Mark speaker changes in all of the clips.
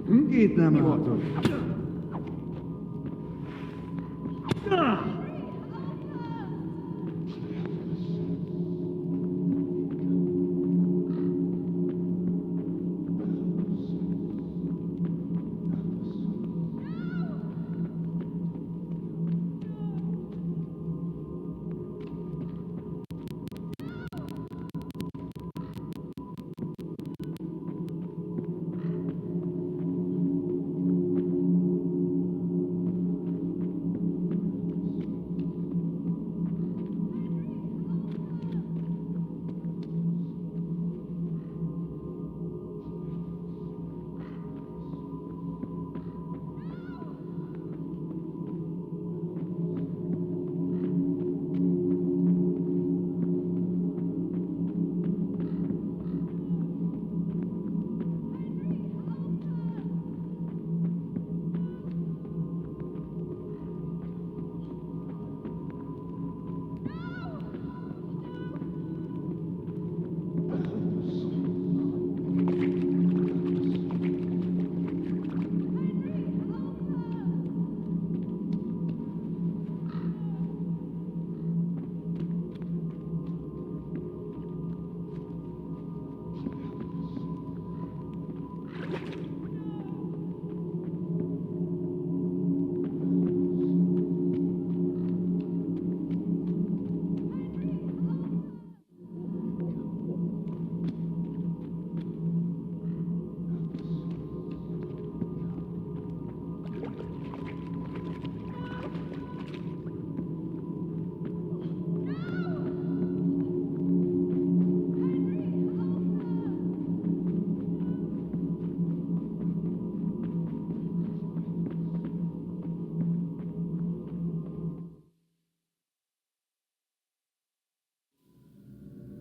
Speaker 1: Kita moto.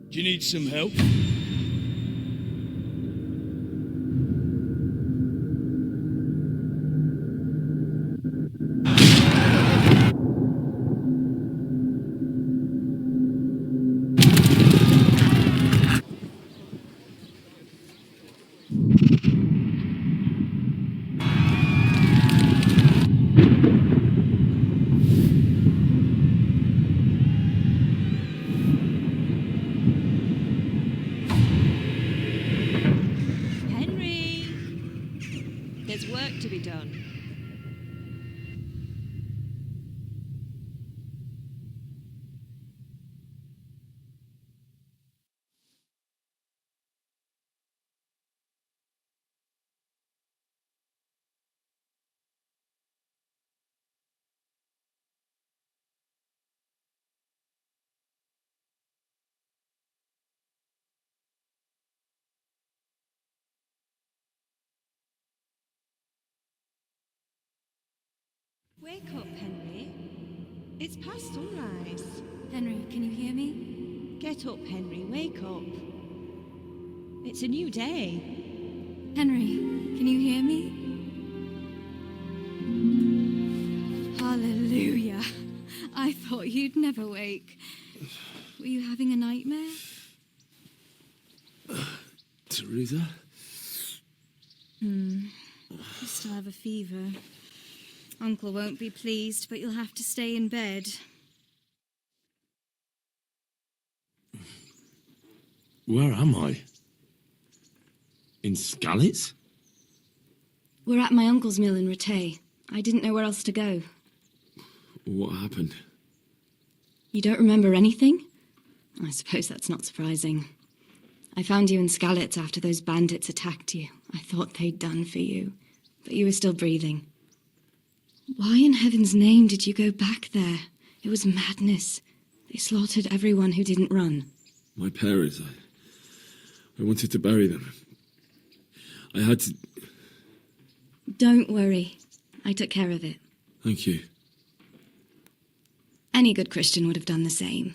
Speaker 2: Do you need some help?
Speaker 3: There's work to be done. Wake up, Henry. It's past sunrise.
Speaker 4: Henry, can you hear me?
Speaker 3: Get up, Henry. Wake up. It's a new day.
Speaker 4: Henry, can you hear me? Hallelujah. I thought you'd never wake. Were you having a nightmare?
Speaker 2: Teresa?
Speaker 4: You still have a fever. Uncle won't be pleased, but you'll have to stay in bed.
Speaker 2: Where am I? In Skalitz?
Speaker 4: We're at my uncle's mill in Rattay. I didn't know where else to go.
Speaker 2: What happened?
Speaker 4: You don't remember anything? I suppose that's not surprising. I found you in Skalitz after those bandits attacked you. I thought they'd done for you, but you were still breathing. Why in heaven's name did you go back there? It was madness. They slaughtered everyone who didn't run.
Speaker 2: My parents, I wanted to bury them. I had to...
Speaker 4: Don't worry. I took care of it.
Speaker 2: Thank you.
Speaker 4: Any good Christian would have done the same.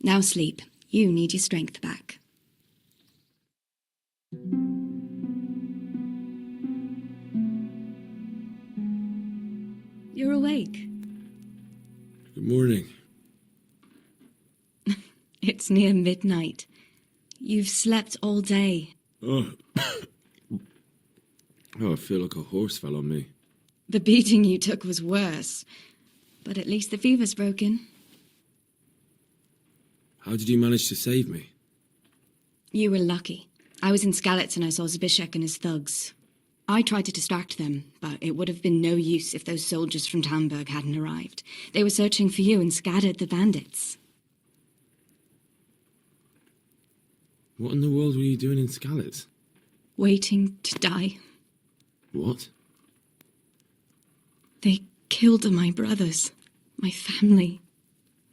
Speaker 4: Now sleep. You need your strength back. You're awake.
Speaker 2: Good morning.
Speaker 4: It's near midnight. You've slept all day.
Speaker 2: Oh. Oh, I feel like a horse fell on me.
Speaker 4: The beating you took was worse. But at least the fever's broken.
Speaker 2: How did you manage to save me?
Speaker 4: You were lucky. I was in Skalitz and I saw Zbyszek and his thugs. I tried to distract them, but it would have been no use if those soldiers from Tamburg hadn't arrived. They were searching for you and scattered the bandits.
Speaker 2: What in the world were you doing in Skalitz?
Speaker 4: Waiting to die.
Speaker 2: What?
Speaker 4: They killed my brothers, my family,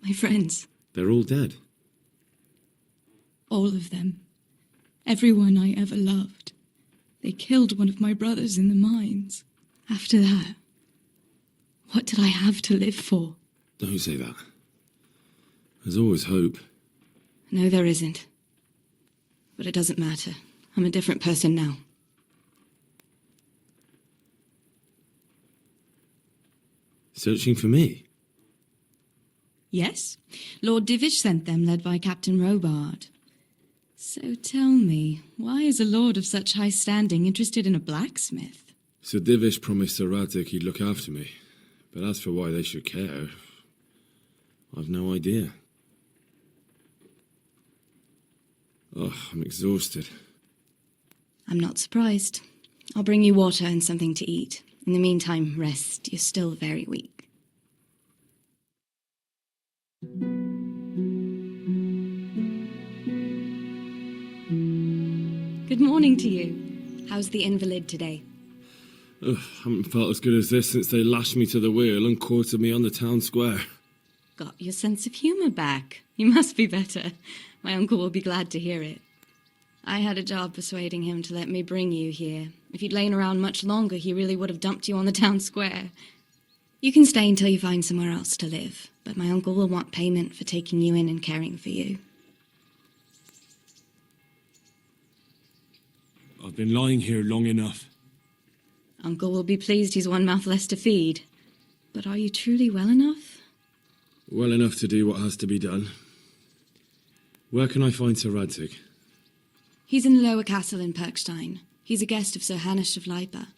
Speaker 4: my friends.
Speaker 2: They're all dead.
Speaker 1: All of them. Everyone I ever loved. They killed one of my brothers in the mines. After that, what did I have to live for?
Speaker 2: Don't say that. There's always hope.
Speaker 4: No, there isn't. But it doesn't matter. I'm a different person now.
Speaker 2: Searching for me?
Speaker 1: Yes, Lord Divish sent them, led by Captain Robard. So tell me, why is a lord of such high standing interested in a blacksmith?
Speaker 2: Sir Divish promised Sir Radzig he'd look after me. But as for why they should care, I've no idea. Oh, I'm exhausted.
Speaker 4: I'm not surprised. I'll bring you water and something to eat. In the meantime, rest. You're still very weak. Good morning to you. How's the invalid today?
Speaker 2: Ugh, haven't felt as good as this since they lashed me to the wheel and quartered me on the town square.
Speaker 4: Got your sense of humour back. You must be better. My uncle will be glad to hear it. I had a job persuading him to let me bring you here. If you'd lain around much longer, he really would have dumped you on the town square. You can stay until you find somewhere else to live, but my uncle will want payment for taking you in and caring for you.
Speaker 5: I've been lying here long enough.
Speaker 4: Uncle will be pleased he's one mouth less to feed. But are you truly well enough?
Speaker 2: Well enough to do what has to be done. Where can I find Sir Radzig?
Speaker 4: He's in the lower castle in Perkstein. He's a guest of Sir Hanush of Leipa.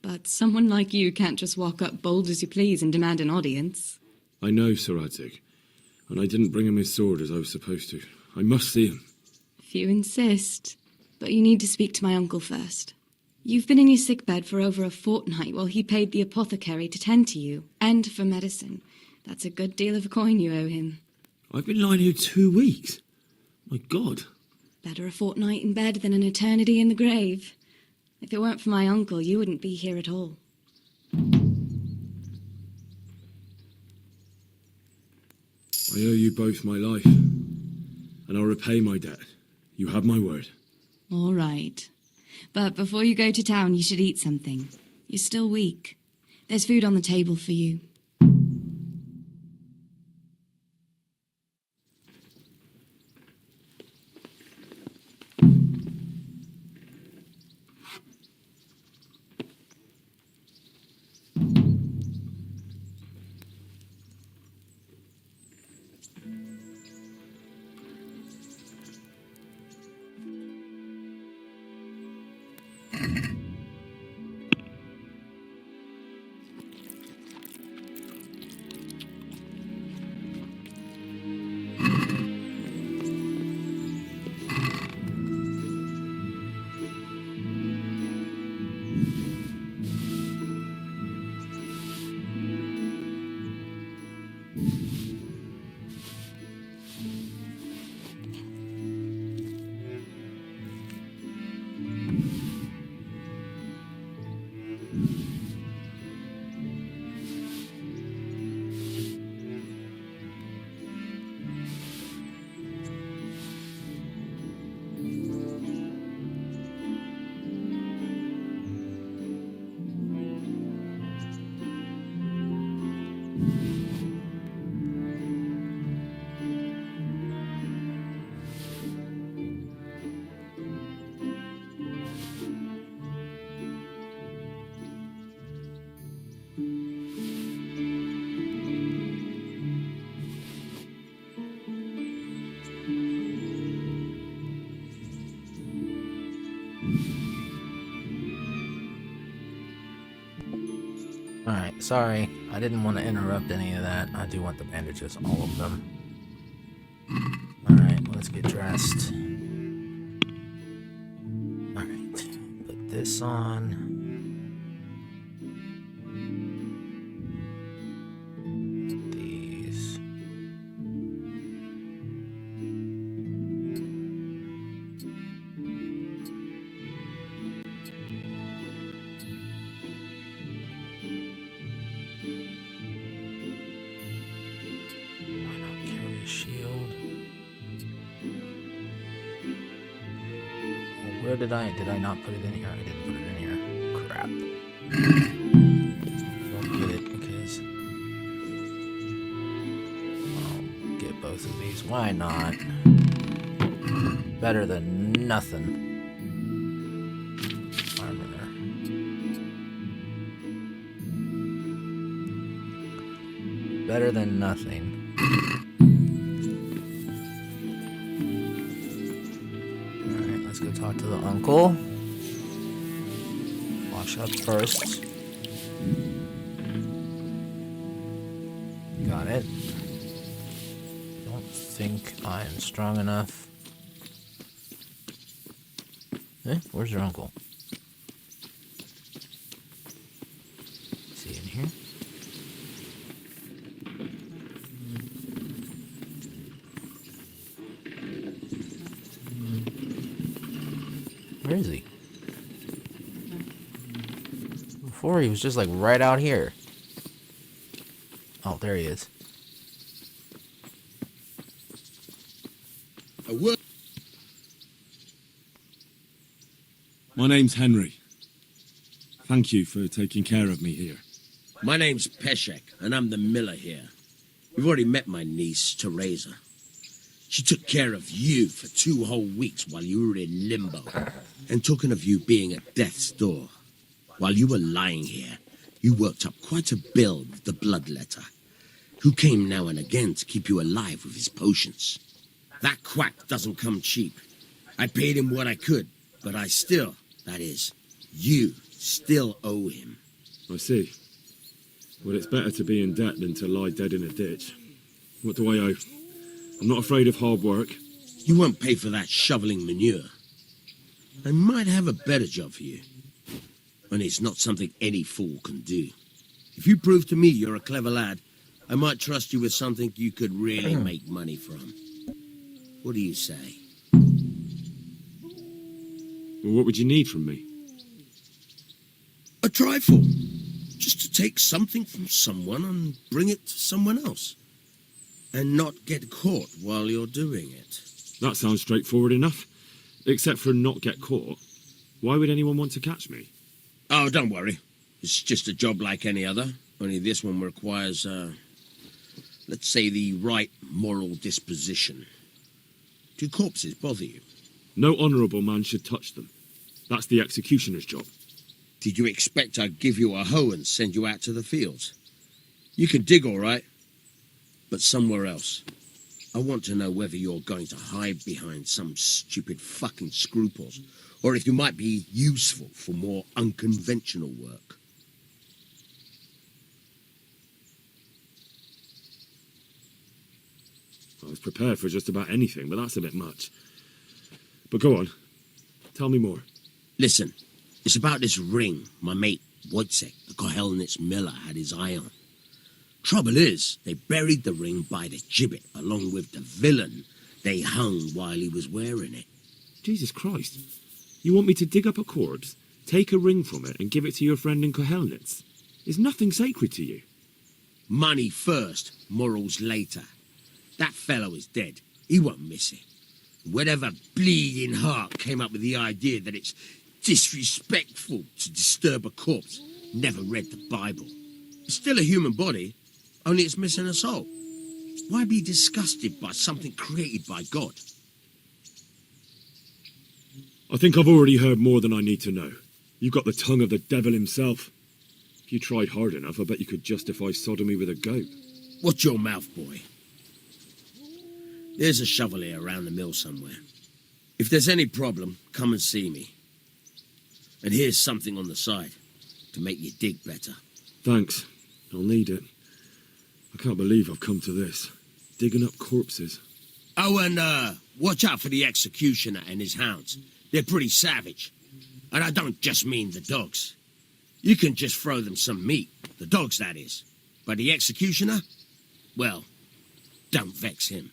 Speaker 4: But someone like you can't just walk up bold as you please and demand an audience.
Speaker 2: I know Sir Radzig, and I didn't bring him his sword as I was supposed to. I must see him.
Speaker 4: If you insist. But you need to speak to my uncle first. You've been in your sickbed for over a fortnight while he paid the apothecary to tend to you, and for medicine. That's a good deal of coin you owe him.
Speaker 2: I've been lying here 2 weeks. My God.
Speaker 4: Better a fortnight in bed than an eternity in the grave. If it weren't for my uncle, you wouldn't be here at all.
Speaker 2: I owe you both my life, and I'll repay my debt. You have my word.
Speaker 1: All right. But before you go to town, you should eat something. You're still weak. There's food on the table for you.
Speaker 6: Alright, sorry. I didn't want to interrupt any of that. I do want the bandages, all of them. Alright, let's get dressed. Alright, put this on. These. Why not carry a shield? Oh, where did I not put it in here? I didn't put it in here. Crap. Won't get it because I'll get both of these. Why not? Better than nothing. Armor. Better than nothing. Alright, let's go talk to the uncle. Wash up first. Got it. Don't think I'm strong enough. Eh? Where's your uncle? Is he in here? Where is he? Before he was just like right out here. Oh, there he is.
Speaker 5: My name's Henry. Thank you for taking care of me here.
Speaker 7: My name's Peshek, and I'm the miller here. You've already met my niece, Teresa. She took care of you for 2 whole weeks while you were in limbo. And talking of you being at death's door, while you were lying here, you worked up quite a bill with the bloodletter, who came now and again to keep you alive with his potions. That quack doesn't come cheap. I paid him what I could, but I still, that is, you still owe him.
Speaker 2: I see. Well, it's better to be in debt than to lie dead in a ditch. What do I owe? I'm not afraid of hard work.
Speaker 7: You won't pay for that shoveling manure. I might have a better job for you. And it's not something any fool can do. If you prove to me you're a clever lad, I might trust you with something you could really make money from. What do you say?
Speaker 2: Well, what would you need from me?
Speaker 7: A trifle. Just to take something from someone and bring it to someone else. And not get caught while you're doing it.
Speaker 2: That sounds straightforward enough. Except for not get caught. Why would anyone want to catch me?
Speaker 7: Oh, don't worry. It's just a job like any other. Only this one requires, let's say, the right moral disposition. Do corpses bother you?
Speaker 2: No honourable man should touch them. That's the executioner's job.
Speaker 7: Did you expect I'd give you a hoe and send you out to the fields? You can dig all right, but somewhere else. I want to know whether you're going to hide behind some stupid fucking scruples, or if you might be useful for more unconventional work.
Speaker 2: I was prepared for just about anything, but that's a bit much. But go on. Tell me more.
Speaker 7: Listen, it's about this ring my mate Wojciech, the Kohelnitz miller, had his eye on. Trouble is, they buried the ring by the gibbet along with the villain they hung while he was wearing it.
Speaker 2: Jesus Christ. You want me to dig up a corpse, take a ring from it, and give it to your friend in Kohelnitz? Is nothing sacred to you?
Speaker 7: Money first, morals later. That fellow is dead. He won't miss it. Whatever bleeding heart came up with the idea that it's disrespectful to disturb a corpse never read the Bible. It's still a human body, only it's missing a soul. Why be disgusted by something created by God?
Speaker 2: I think I've already heard more than I need to know. You've got the tongue of the devil himself. If you tried hard enough, I bet you could justify sodomy with a goat.
Speaker 7: Watch your mouth, boy. There's a shovel here around the mill somewhere. If there's any problem, come and see me. And here's something on the side to make you dig better.
Speaker 2: Thanks. I'll need it. I can't believe I've come to this. Digging up corpses.
Speaker 7: Oh, and, watch out for the executioner and his hounds. They're pretty savage. And I don't just mean the dogs. You can just throw them some meat. The dogs, that is. But the executioner? Well, don't vex him.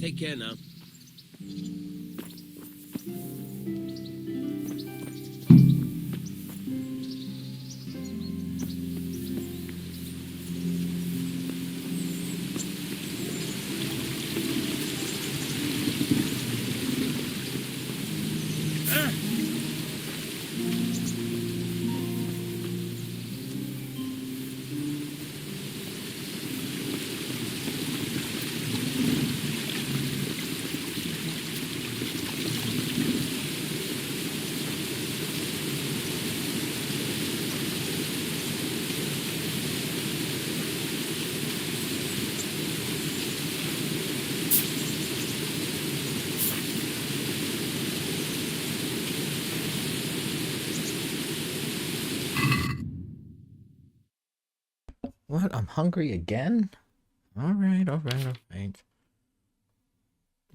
Speaker 7: Take care now.
Speaker 6: What? I'm hungry again? Alright.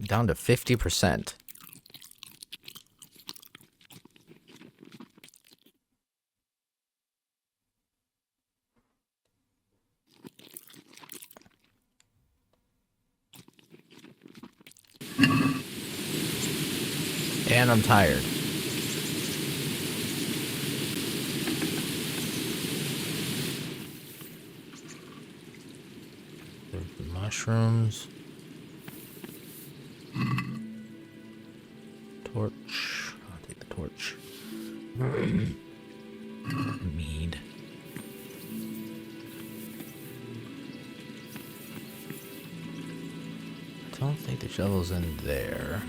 Speaker 6: Down to 50%. And I'm tired. Mushrooms. Torch. I'll take the torch. Mead. I don't think the shovel's in there.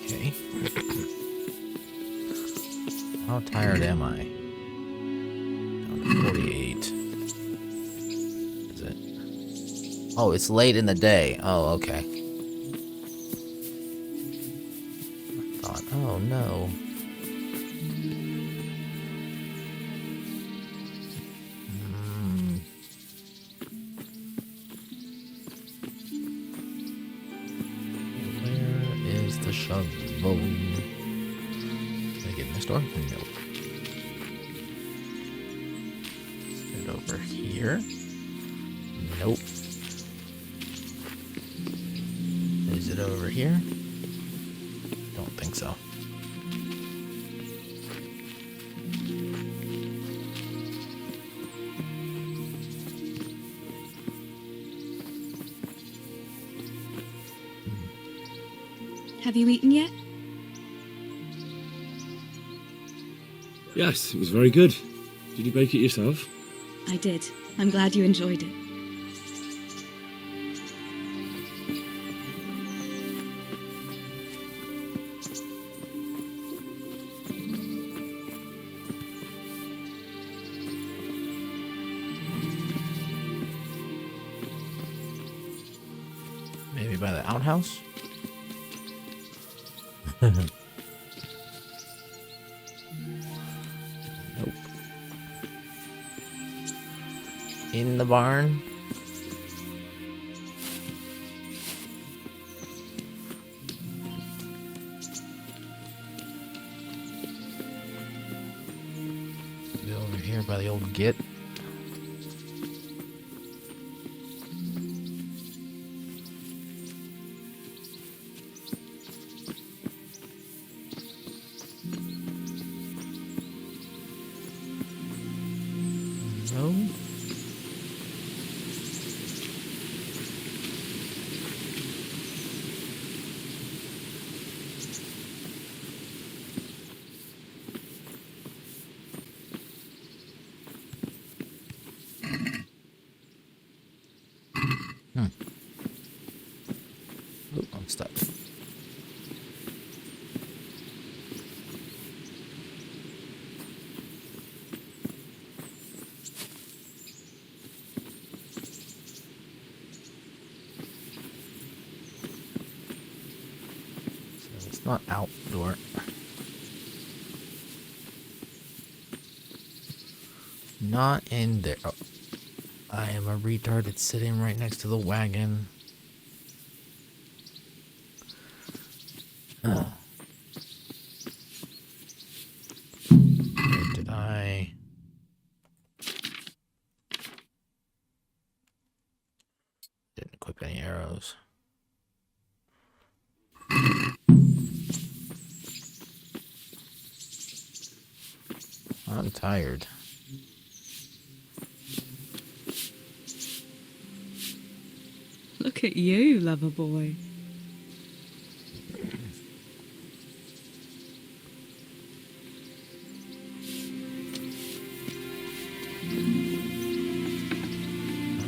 Speaker 6: Okay. How tired am I? Down to 48. Is it? Oh, it's late in the day. Oh, okay. I thought, oh no. The shovel. Can I get in the store? Nope. Is it over here? Nope. Is it over here? Don't think so.
Speaker 1: Have you eaten yet?
Speaker 2: Yes, it was very good. Did you bake it yourself?
Speaker 1: I did. I'm glad you enjoyed it.
Speaker 6: Maybe by the outhouse? Nope. In the barn? Maybe over here by the old git? No. Not outdoor. Not in there. Oh, I am a retard. It's sitting right next to the wagon. Oh. Where did I? Didn't equip any arrows. I'm tired.
Speaker 3: Look at you, lover boy.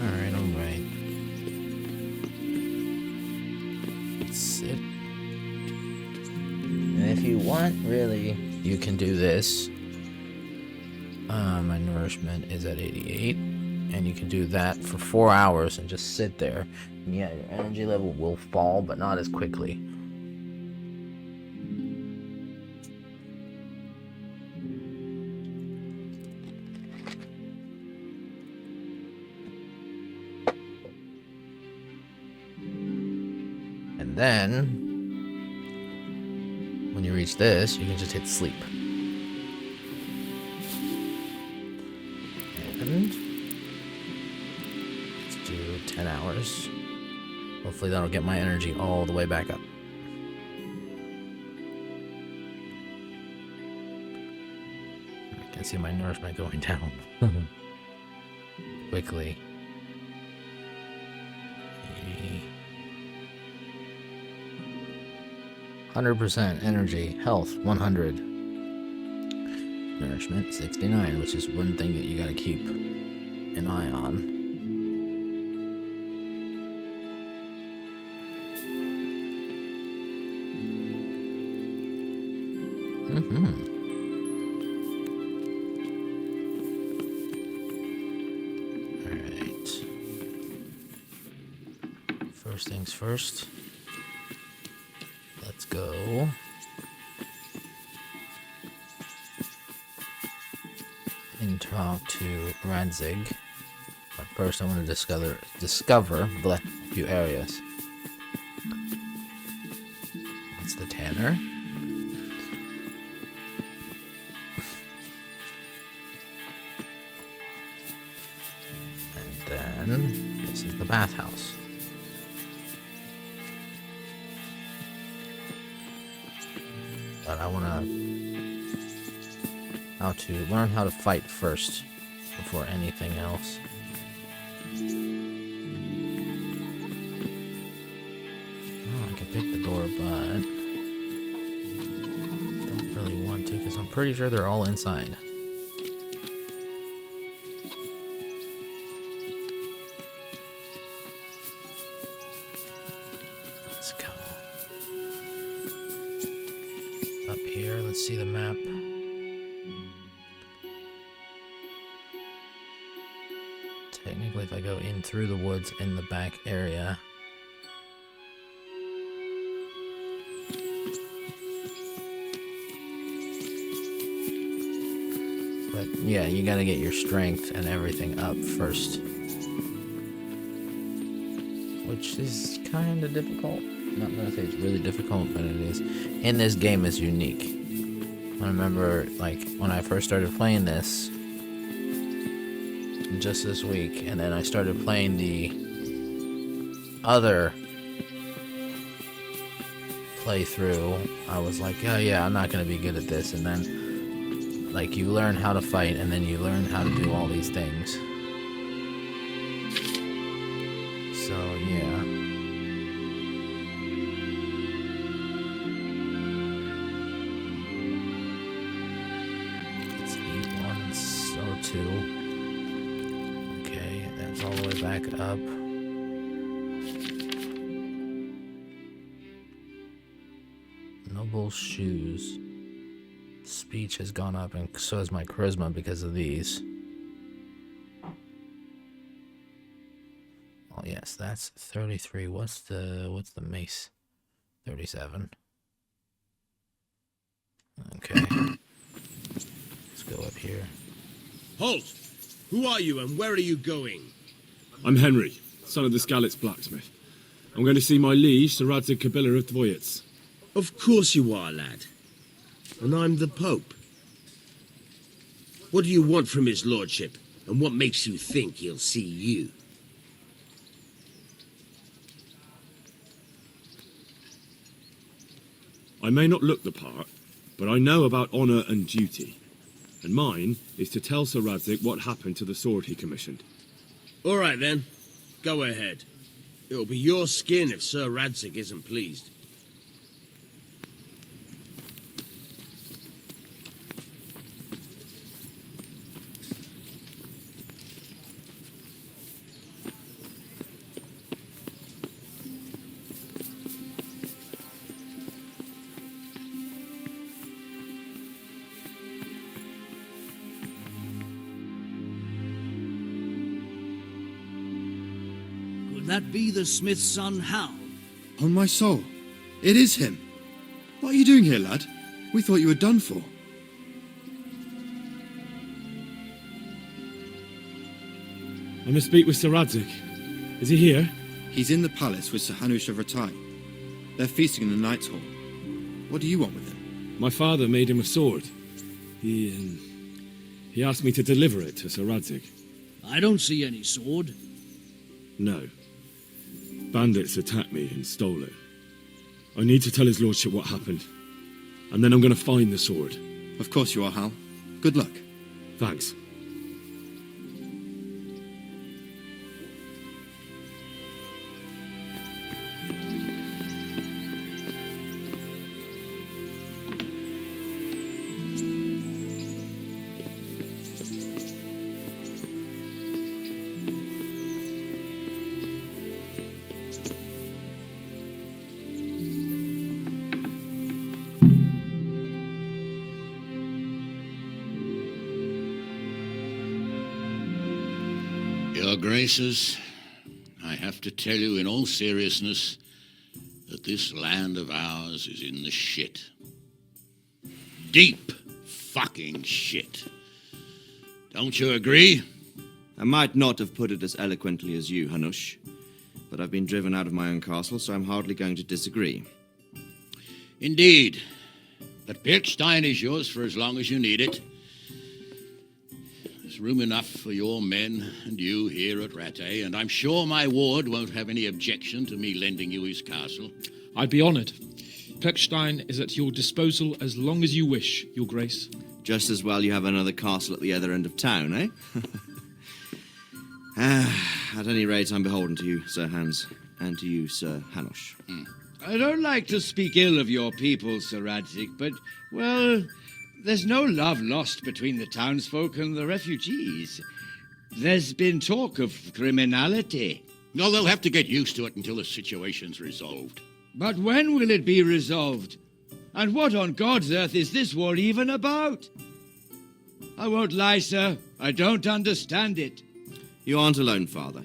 Speaker 6: Alright, alright. Sit. And if you want, really, you can do this. My nourishment is at 88. And you can do that for 4 hours and just sit there. And yeah, your energy level will fall, but not as quickly. And then, when you reach this, you can just hit sleep. And 10 hours. Hopefully that'll get my energy all the way back up. I can see my nourishment going down quickly. 100% energy, health 100, nourishment 69, which is one thing that you gotta keep an eye on. Alright. First things first. Let's go. And talk to Radzig. But first I want to discover a few areas. That's the tanner. And this is the bathhouse. But I want to learn how to fight first before anything else. Oh, I can pick the door, but don't really want to because I'm pretty sure they're all inside. Let's go. Up here, let's see the map. Technically, if I go in through the woods in the back area. But yeah, you gotta get your strength and everything up first. Which is kind of difficult. I'm not gonna say it's really difficult, but it is. In this game is unique. I remember, like, when I first started playing this, just this week, and then I started playing the other playthrough, I was like, oh yeah, I'm not gonna be good at this, and then, like, you learn how to fight, and then you learn how to do all these things. So, yeah. Let's eat once or two. Okay, that's all the way back up. Noble shoes. Speech has gone up, and so has my charisma because of these. Oh yes, that's 33. What's the mace? 37. Okay. Let's go up here.
Speaker 7: Halt! Who are you and where are you going?
Speaker 2: I'm Henry, son of the Skalitz blacksmith. I'm going to see my liege, Sir Radzig Kabila of Dvoyitz.
Speaker 7: Of course you are, lad. And I'm the Pope. What do you want from his lordship? And what makes you think he'll see you?
Speaker 2: I may not look the part, but I know about honour and duty. And mine is to tell Sir Radzig what happened to the sword he commissioned.
Speaker 7: All right, then. Go ahead. It'll be your skin if Sir Radzig isn't pleased.
Speaker 8: That be the smith's son, Hal?
Speaker 9: On my soul, it is him. What are you doing here, lad? We thought you were done for.
Speaker 2: I must speak with Sir Radzig. Is he here?
Speaker 9: He's in the palace with Sir Hanush of Ratai. They're feasting in the Knight's Hall. What do you want with him?
Speaker 2: My father made him a sword. He asked me to deliver it to Sir Radzig.
Speaker 8: I don't see any sword.
Speaker 2: No. Bandits attacked me and stole it. I need to tell his lordship what happened. And then I'm going to find the sword.
Speaker 9: Of course you are, Hal. Good luck.
Speaker 2: Thanks.
Speaker 10: Your Graces, I have to tell you in all seriousness that this land of ours is in the shit. Deep fucking shit. Don't you agree?
Speaker 11: I might not have put it as eloquently as you, Hanush, but I've been driven out of my own castle, so I'm hardly going to disagree.
Speaker 10: Indeed. But Birkstein is yours for as long as you need it. There's room enough for your men and you here at Rattay, and I'm sure my ward won't have any objection to me lending you his castle.
Speaker 12: I'd be honoured. Birkstein is at your disposal as long as you wish, Your Grace.
Speaker 11: Just as well you have another castle at the other end of town, eh? At any rate, I'm beholden to you, Sir Hans, and to you, Sir Hanush.
Speaker 13: I don't like to speak ill of your people, Sir Radzig, but, well, there's no love lost between the townsfolk and the refugees. There's been talk of criminality.
Speaker 10: No, they'll have to get used to it until the situation's resolved.
Speaker 13: But when will it be resolved? And what on God's earth is this war even about? I won't lie, sir. I don't understand it.
Speaker 11: You aren't alone, Father.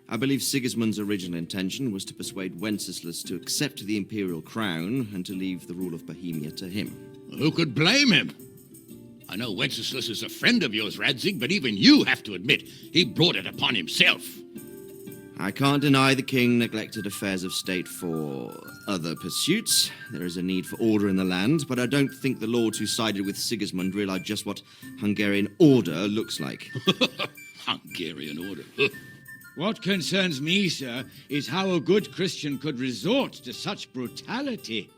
Speaker 11: I believe Sigismund's original intention was to persuade Wenceslas to accept the imperial crown and to leave the rule of Bohemia to him.
Speaker 10: Who could blame him? I know Wenceslas is a friend of yours, Radzig, but even you have to admit he brought it upon himself.
Speaker 11: I can't deny the king neglected affairs of state for other pursuits. There is a need for order in the land, but I don't think the lords who sided with Sigismund realized just what Hungarian order looks like.
Speaker 10: Hungarian order.
Speaker 13: What concerns me, sir, is how a good Christian could resort to such brutality.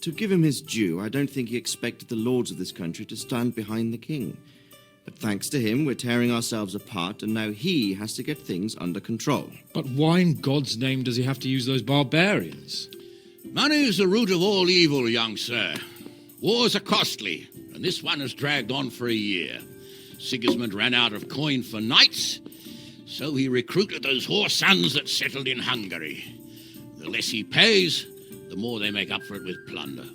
Speaker 11: To give him his due, I don't think he expected the lords of this country to stand behind the king. But thanks to him, we're tearing ourselves apart, and now he has to get things under control.
Speaker 12: But why in God's name does he have to use those barbarians?
Speaker 10: Money is the root of all evil, young sir. Wars are costly, and this one has dragged on for a year. Sigismund ran out of coin for knights, so he recruited those whore sons that settled in Hungary. The less he pays, the more they make up for it with plunder.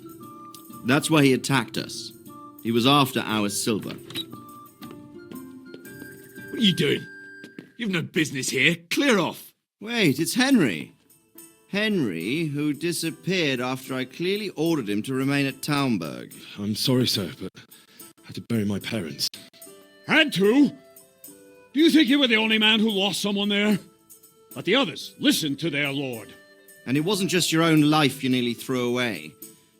Speaker 11: That's why he attacked us. He was after our silver.
Speaker 14: What are you doing? You've no business here. Clear off.
Speaker 11: Wait, it's Henry. Henry, who disappeared after I clearly ordered him to remain at Talmberg.
Speaker 2: I'm sorry, sir, but I had to bury my parents.
Speaker 14: Had to? Do you think you were the only man who lost someone there? But the others listened to their lord.
Speaker 11: And it wasn't just your own life you nearly threw away.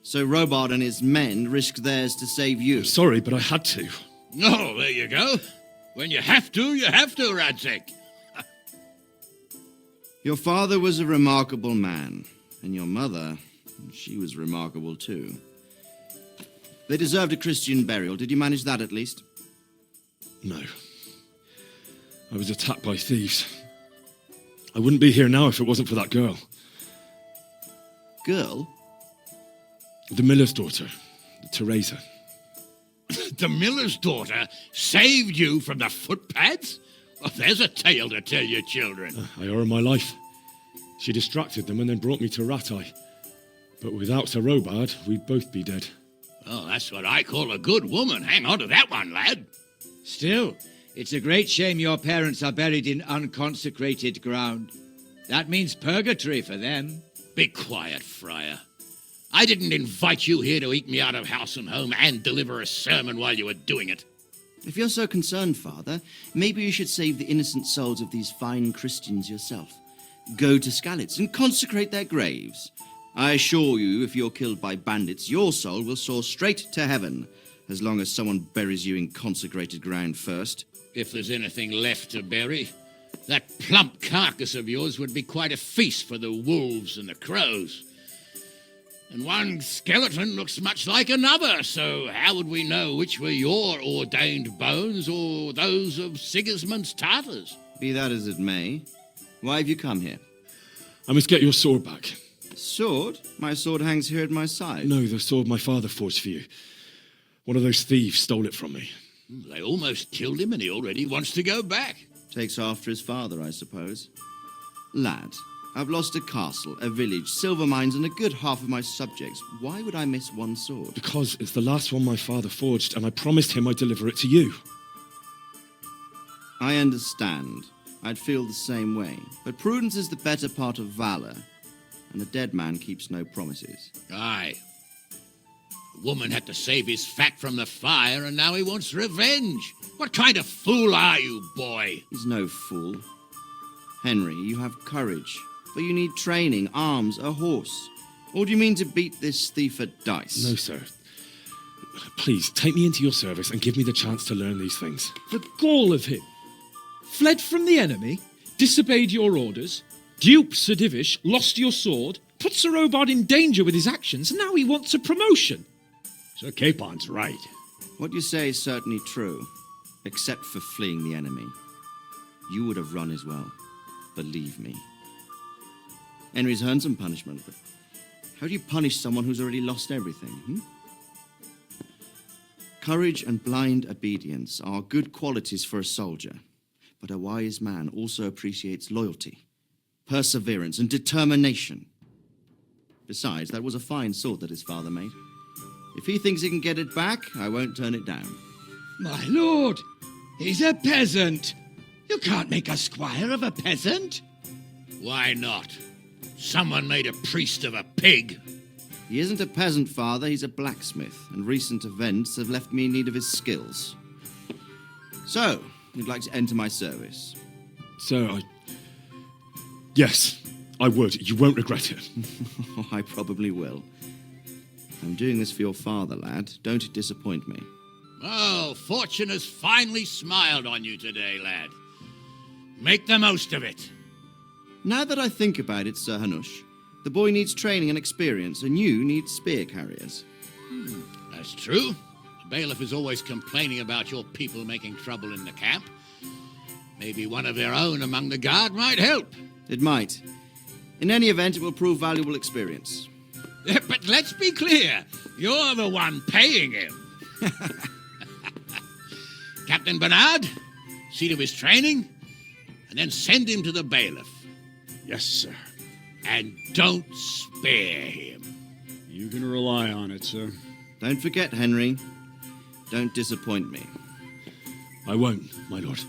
Speaker 11: So Robard and his men risked theirs to save you.
Speaker 2: I'm sorry, but I had to.
Speaker 10: Oh, there you go. When you have to, Radzig.
Speaker 11: Your father was a remarkable man, and your mother, she was remarkable too. They deserved a Christian burial. Did you manage that at least?
Speaker 2: No. I was attacked by thieves. I wouldn't be here now if it wasn't for that girl.
Speaker 11: Girl?
Speaker 2: The miller's daughter, Teresa.
Speaker 10: The miller's daughter saved you from the footpads? Well, there's a tale to tell your children.
Speaker 2: I owe her my life. She distracted them and then brought me to Rattay. But without Sir Robard, we'd both be dead.
Speaker 10: Oh, that's what I call a good woman. Hang on to that one, lad.
Speaker 13: Still, it's a great shame your parents are buried in unconsecrated ground. That means purgatory for them.
Speaker 10: Be quiet, Friar. I didn't invite you here to eat me out of house and home and deliver a sermon while you were doing it.
Speaker 11: If you're so concerned, Father, maybe you should save the innocent souls of these fine Christians yourself. Go to Skalitz and consecrate their graves. I assure you, if you're killed by bandits, your soul will soar straight to heaven, as long as someone buries you in consecrated ground first.
Speaker 10: If there's anything left to bury, that plump carcass of yours would be quite a feast for the wolves and the crows. And one skeleton looks much like another, so how would we know which were your ordained bones or those of Sigismund's Tartars?
Speaker 11: Be that as it may, why have you come here?
Speaker 2: I must get your sword back.
Speaker 11: Sword? My sword hangs here at my side.
Speaker 2: No, the sword my father forged for you. One of those thieves stole it from me.
Speaker 10: They almost killed him and he already wants to go back.
Speaker 11: Takes after his father, I suppose. Lad, I've lost a castle, a village, silver mines, and a good half of my subjects. Why would I miss one sword?
Speaker 2: Because it's the last one my father forged, and I promised him I'd deliver it to you.
Speaker 11: I understand. I'd feel the same way. But prudence is the better part of valor, and a dead man keeps no promises.
Speaker 10: Aye. The woman had to save his fat from the fire, and now he wants revenge. What kind of fool are you, boy?
Speaker 11: He's no fool. Henry, you have courage, but you need training, arms, a horse. Or do you mean to beat this thief at dice?
Speaker 2: No, sir. Please, take me into your service and give me the chance to learn these things.
Speaker 12: The gall of him. Fled from the enemy, disobeyed your orders, duped Sir Divish, lost your sword, put Sir Robard in danger with his actions, and now he wants a promotion.
Speaker 14: Sir Capon's right.
Speaker 11: What you say is certainly true, except for fleeing the enemy. You would have run as well, believe me. Henry's earned some punishment, but how do you punish someone who's already lost everything? Courage and blind obedience are good qualities for a soldier, but a wise man also appreciates loyalty, perseverance, and determination. Besides, that was a fine sword that his father made. If he thinks he can get it back, I won't turn it down.
Speaker 13: My lord, he's a peasant. You can't make a squire of a peasant.
Speaker 10: Why not? Someone made a priest of a pig.
Speaker 11: He isn't a peasant, father, he's a blacksmith, and recent events have left me in need of his skills. So, you'd like to enter my service?
Speaker 2: Sir, Yes, I would. You won't regret it.
Speaker 11: I probably will. I'm doing this for your father, lad. Don't disappoint me.
Speaker 10: Oh, fortune has finally smiled on you today, lad. Make the most of it.
Speaker 11: Now that I think about it, Sir Hanush, the boy needs training and experience, and you need spear carriers.
Speaker 10: That's true. The bailiff is always complaining about your people making trouble in the camp. Maybe one of their own among the guard might help.
Speaker 11: It might. In any event, it will prove valuable experience.
Speaker 10: But let's be clear. You're the one paying him. Captain Bernard, see to his training, and then send him to the bailiff.
Speaker 14: Yes, sir.
Speaker 10: And don't spare him.
Speaker 14: You can rely on it, sir.
Speaker 11: Don't forget, Henry. Don't disappoint me.
Speaker 2: I won't, my lord.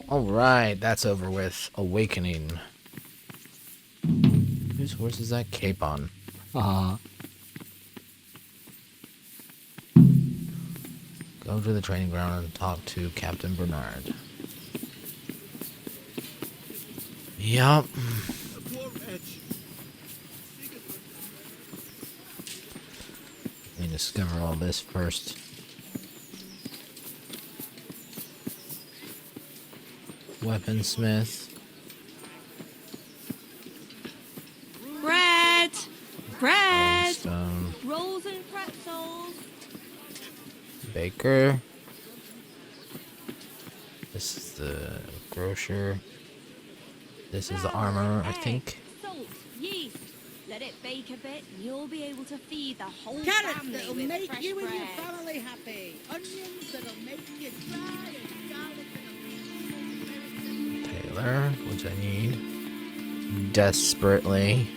Speaker 6: Alright, that's over with. Awakening. Whose horse is that cape on? Haha. Go to the training ground and talk to Captain Bernard. Yup. Let me discover all this first. Weaponsmith.
Speaker 3: Bread! Bread!
Speaker 6: Stone.
Speaker 3: Rolls and pretzels!
Speaker 6: Baker. This is the grocer. This is the armor, I think.
Speaker 3: Salt, yeast. Let it bake a bit and you'll be able to feed the whole
Speaker 15: Carrots
Speaker 3: family
Speaker 15: that'll
Speaker 3: with
Speaker 15: make
Speaker 3: fresh
Speaker 15: you and your
Speaker 3: bread.
Speaker 15: family happy. Onions that'll make you cry, and garlic that'll
Speaker 6: Taylor, which I need desperately.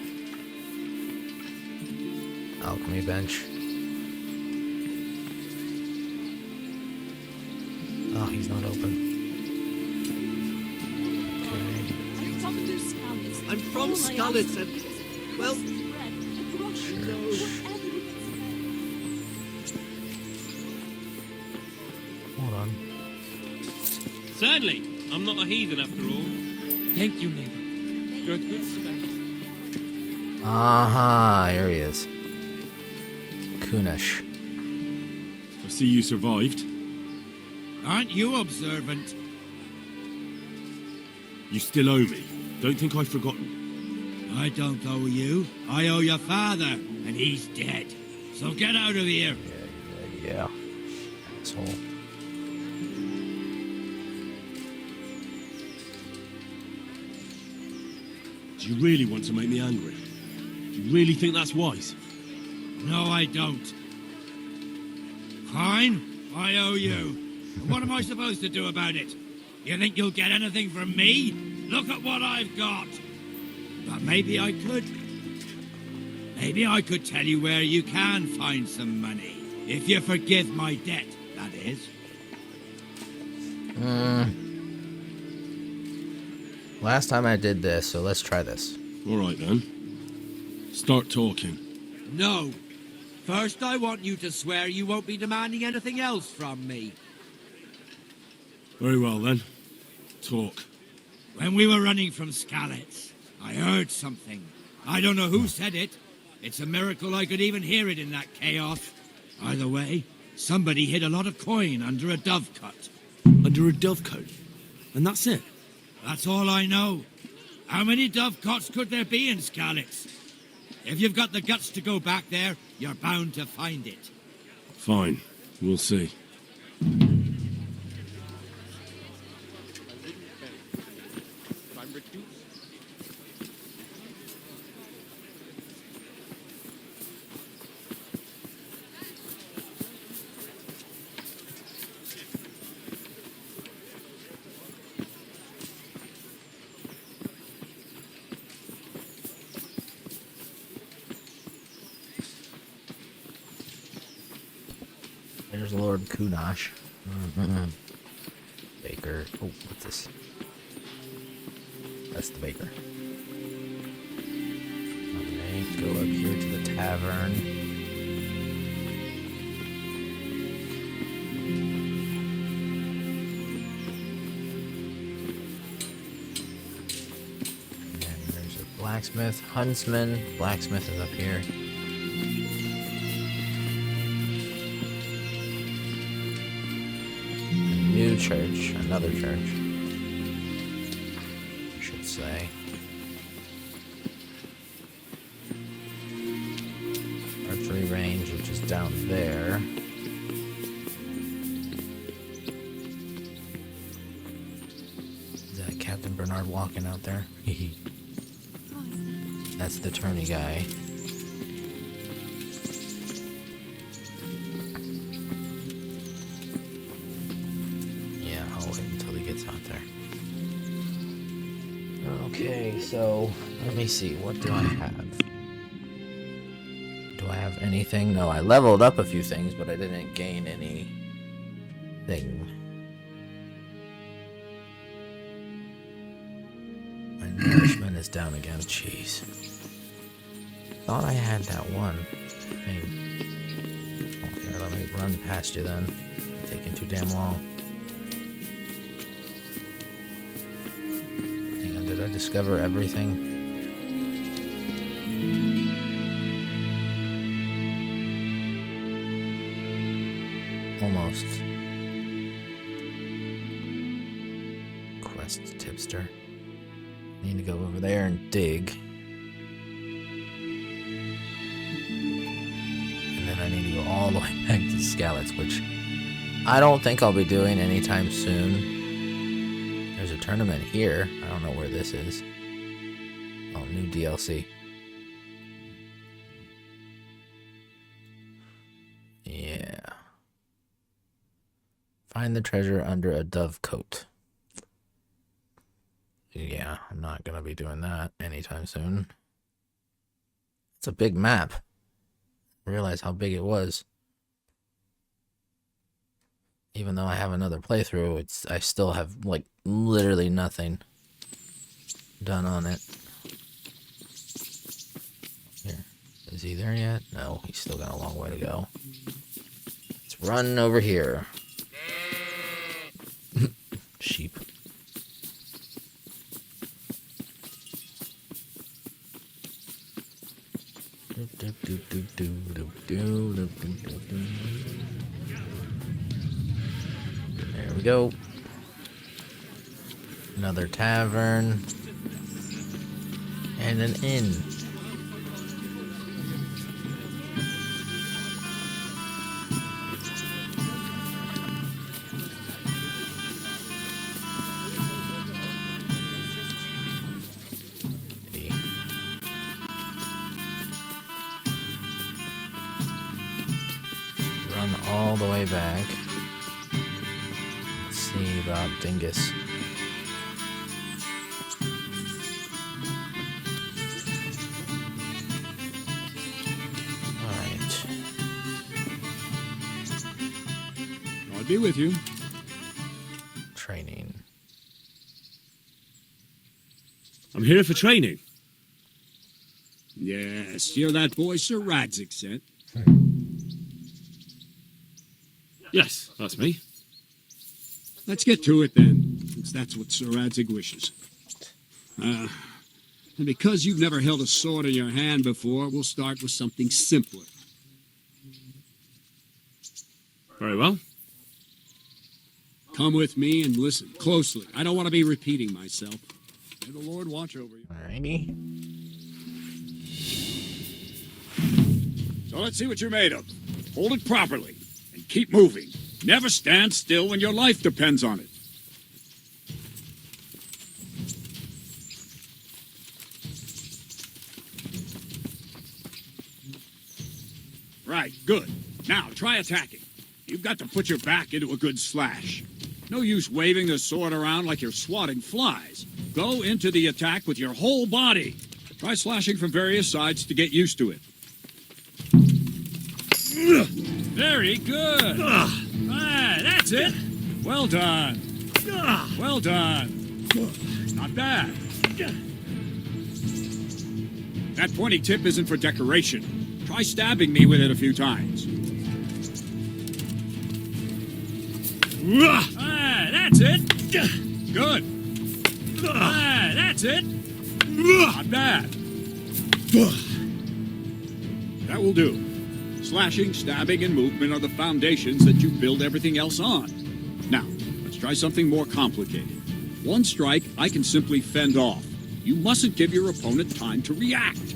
Speaker 6: Alchemy bench. Oh, he's not open.
Speaker 15: I'm from Scarlet and, well,
Speaker 6: Hold on.
Speaker 16: Sadly, I'm not a heathen after all. Thank you, neighbor. You're a good Samaritan.
Speaker 6: Aha, here he is. Kunish.
Speaker 5: I see you survived.
Speaker 13: Aren't you observant?
Speaker 5: You still owe me. Don't think I've forgotten.
Speaker 13: I don't owe you. I owe your father, and he's dead. So get out of here.
Speaker 6: Yeah. Asshole.
Speaker 14: Do you really want to make me angry? Do you really think that's wise?
Speaker 13: No, I don't. Fine, I owe you. And what am I supposed to do about it? You think you'll get anything from me? Look at what I've got. But maybe I could. Maybe I could tell you where you can find some money. If you forgive my debt, that is.
Speaker 6: Last time I did this, so let's try this.
Speaker 14: All right, then. Start talking.
Speaker 13: No. First, I want you to swear you won't be demanding anything else from me.
Speaker 14: Very well, then. Talk.
Speaker 13: When we were running from Skalitz, I heard something. I don't know who said it. It's a miracle I could even hear it in that chaos. Either way, somebody hid a lot of coin under a dovecote.
Speaker 14: Under a dovecote? And that's it?
Speaker 13: That's all I know. How many dovecotes could there be in Skalitz? If you've got the guts to go back there, you're bound to find it.
Speaker 14: Fine. We'll see.
Speaker 6: There's Lord Kunash. Baker. Oh, what's this? That's the baker. Alright, go up here to the tavern. And there's a blacksmith, huntsman. Blacksmith is up here. New church, another church, I should say. Archery range, which is down there. Is that Captain Bernard walking out there? That's the tourney guy. Out there. Okay, so let me see. What do I have? Do I have anything? No, I leveled up a few things, but I didn't gain anything. Nourishment is down again. Jeez. Thought I had that one thing. Oh, here, let me run past you then. Taking too damn long. Hang on, did I discover everything? Almost. Quest tipster. Need to go over there and dig. And then I need to go all the way back to Skalitz, which I don't think I'll be doing anytime soon. There's a tournament here. I don't know where this is. Oh, new DLC. Yeah. Find the treasure under a dove coat. Yeah, I'm not going to be doing that anytime soon. It's a big map. I realize how big it was. Even though I have another playthrough, I still have, like, literally nothing done on it. Here. Is he there yet? No, he's still got a long way to go. Let's run over here. Sheep. There we go. Another tavern. And an inn. Run all the way back. Let's see about Dingus. Alright.
Speaker 14: I'll be with you.
Speaker 6: Training.
Speaker 2: I'm here for training.
Speaker 14: Yes, you're that boy Sir Radzik sent.
Speaker 2: Yes, that's me.
Speaker 14: Let's get to it then, since that's what Sir Radzik wishes. And because you've never held a sword in your hand before, we'll start with something simpler.
Speaker 2: Very well.
Speaker 14: Come with me and listen closely. I don't want to be repeating myself. May the Lord watch over you.
Speaker 6: Alrighty.
Speaker 14: So let's see what you're made of. Hold it properly. Keep moving. Never stand still when your life depends on it. Right, good. Now, try attacking. You've got to put your back into a good slash. No use waving the sword around like you're swatting flies. Go into the attack with your whole body. Try slashing from various sides to get used to it. Very good. Ah, that's it. Well done. Well done. Not bad. That pointy tip isn't for decoration. Try stabbing me with it a few times. Ah, that's it. Good. Ah, that's it. Not bad. That will do. Slashing, stabbing, and movement are the foundations that you build everything else on. Now, let's try something more complicated. One strike, I can simply fend off. You mustn't give your opponent time to react.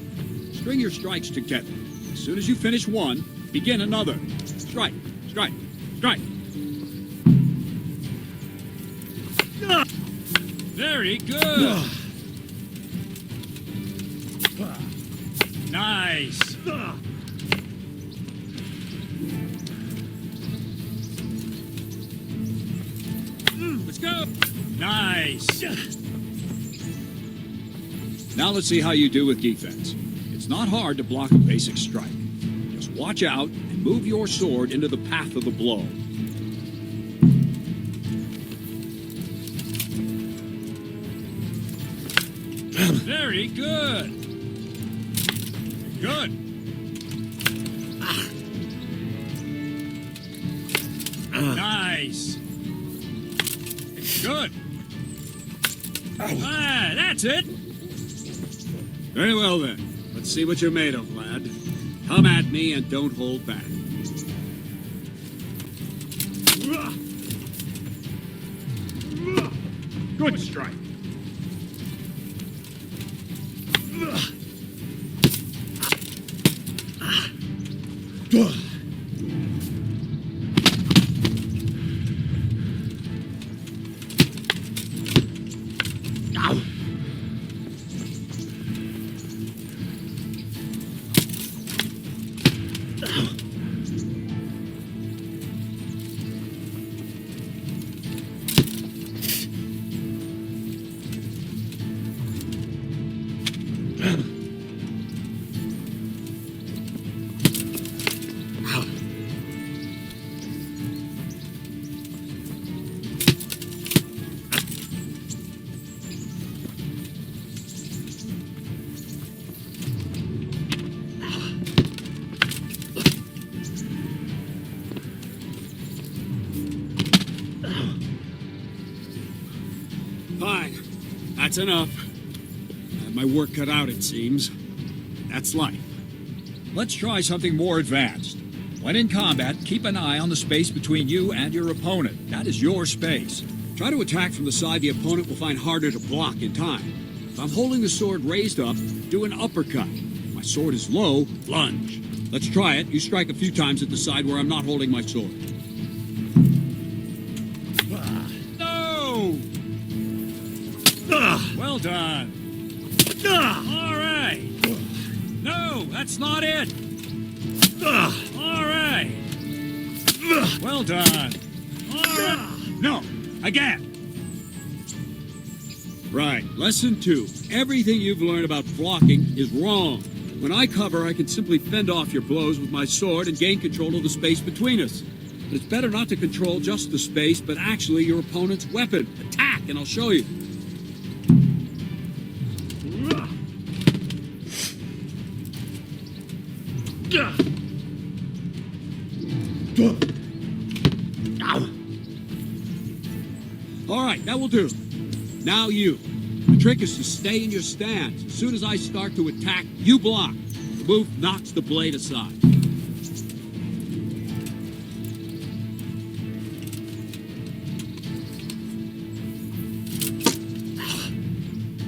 Speaker 14: String your strikes together. As soon as you finish one, begin another. Strike, strike, strike. Very good. Nice. Let's go. Nice. Now let's see how you do with defense. It's not hard to block a basic strike. Just watch out and move your sword into the path of the blow. Very good. Good. Nice. Good. Ah, that's it. Very well then. Let's see what you're made of, lad. Come at me and don't hold back. Good strike. Fine. That's enough. I have my work cut out, it seems. That's life. Let's try something more advanced. When in combat, keep an eye on the space between you and your opponent. That is your space. Try to attack from the side the opponent will find harder to block in time. If I'm holding the sword raised up, do an uppercut. If my sword is low, lunge. Let's try it. You strike a few times at the side where I'm not holding my sword. No! Well done. All right. No, that's not it. All right. Well done. All right. No, again. Right, lesson 2. Everything you've learned about blocking is wrong. When I cover, I can simply fend off your blows with my sword and gain control of the space between us. But it's better not to control just the space, but actually your opponent's weapon. Attack, and I'll show you. All right, that will do. Now you. The trick is to stay in your stance. As soon as I start to attack, you block. The move knocks the blade aside.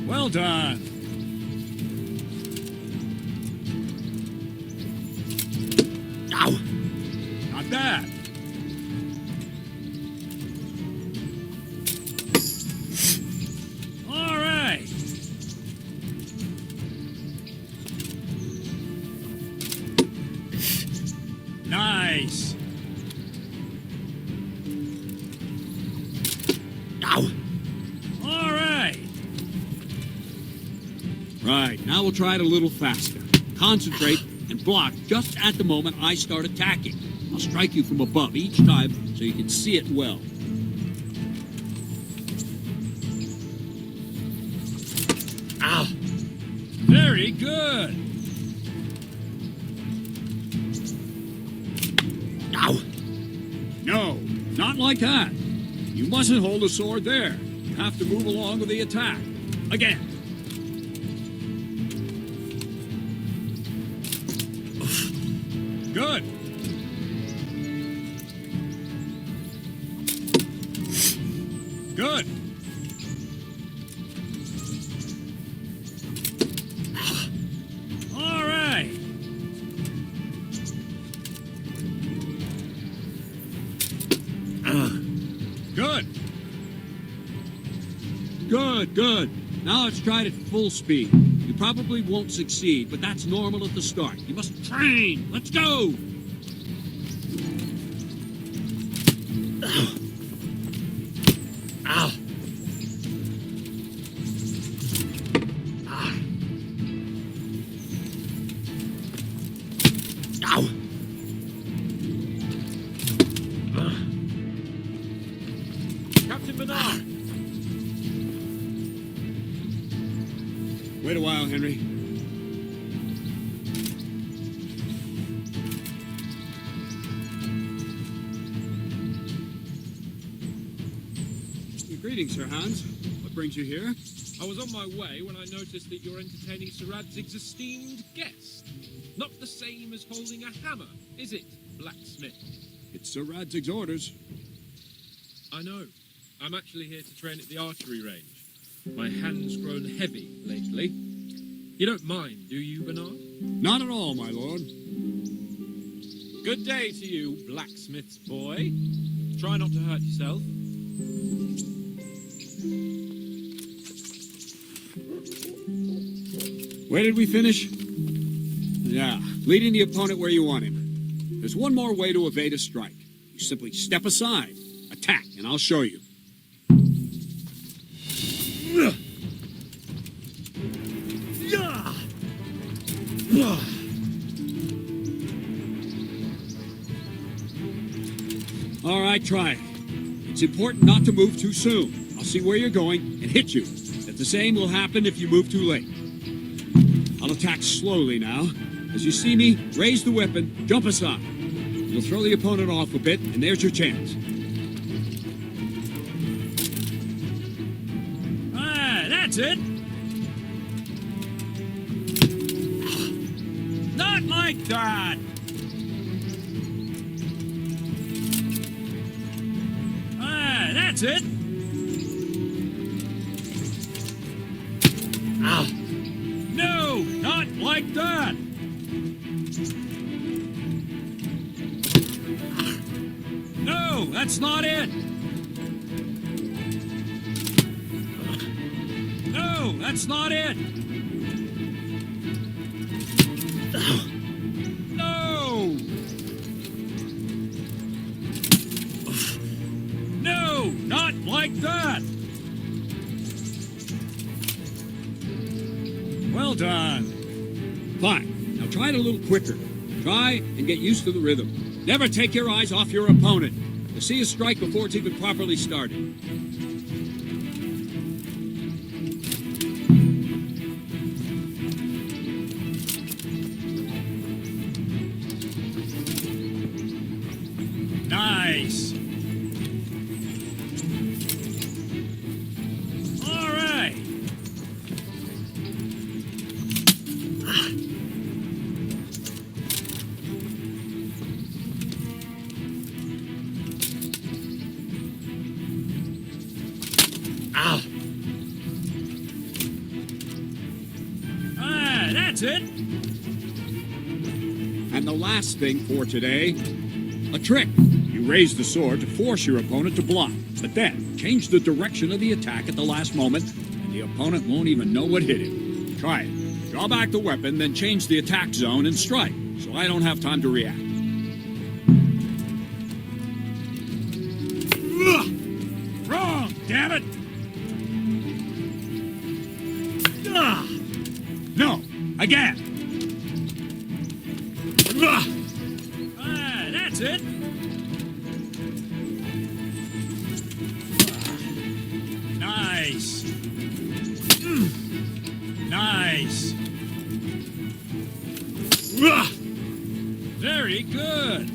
Speaker 14: Well done. Ow. Not bad. All right. Nice. Ow. All right. Right, now we'll try it a little faster. Concentrate and block just at the moment I start attacking. I'll strike you from above each time so you can see it well. Ah, very good. Ow. No, not like that. You mustn't hold a sword there. You have to move along with the attack. Again. Good. Good. All right. Good. Good, good. Now let's try it at full speed. You probably won't succeed, but that's normal at the start. You must train. Let's go. Ow. Ow.
Speaker 16: Captain Bernard!
Speaker 14: Wait a while, Henry. Greetings, Sir Hans. What brings you here?
Speaker 12: I was on my way when I noticed that you're entertaining Sir Radzig's esteemed guest. Not the same as holding a hammer, is it, blacksmith?
Speaker 14: It's Sir Radzig's orders.
Speaker 12: I know. I'm actually here to train at the archery range. My hand's grown heavy lately. You don't mind, do you, Bernard?
Speaker 14: Not at all, my lord.
Speaker 12: Good day to you, blacksmith's boy. Try not to hurt yourself.
Speaker 14: Where did we finish? Yeah, leading the opponent where you want him. There's one more way to evade a strike. You simply step aside, attack, and I'll show you. All right, try it. It's important not to move too soon. I'll see where you're going and hit you. But the same will happen if you move too late. I'll attack slowly now. As you see me, raise the weapon, jump aside. You'll throw the opponent off a bit, and there's your chance.
Speaker 8: Ah, that's it. Not like that. Ah, that's it. Ah. No, not like that. No, that's not it. No, that's not it. No. No, not like that.
Speaker 14: Well done. Fine. Now try it a little quicker. Try and get used to the rhythm. Never take your eyes off your opponent. You'll see a strike before it's even properly started.
Speaker 8: Nice. All right. Ah. Ah, that's it.
Speaker 14: And the last thing for today, a trick. You raise the sword to force your opponent to block, but then change the direction of the attack at the last moment, and the opponent won't even know what hit him. Try it. Draw back the weapon, then change the attack zone and strike, so I don't have time to react.
Speaker 8: Wrong, damn it. Ah. No, again. Ah, that's it. Nice. Nice. Very good.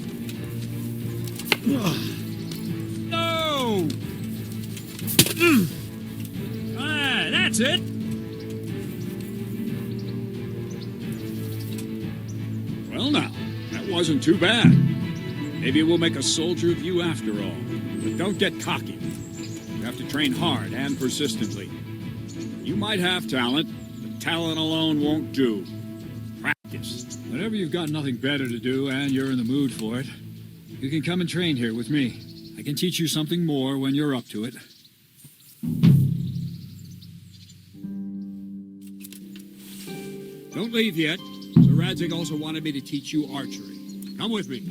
Speaker 8: No. Ah, that's it.
Speaker 14: Well now, that wasn't too bad. Maybe we'll make a soldier of you after all. But don't get cocky. You have to train hard and persistently. You might have talent, but talent alone won't do. Practice.
Speaker 17: Whenever you've got nothing better to do and you're in the mood for it, you can come and train here with me. I can teach you something more when you're up to it.
Speaker 14: Don't leave yet. Sir Radzig also wanted me to teach you archery. Come with me.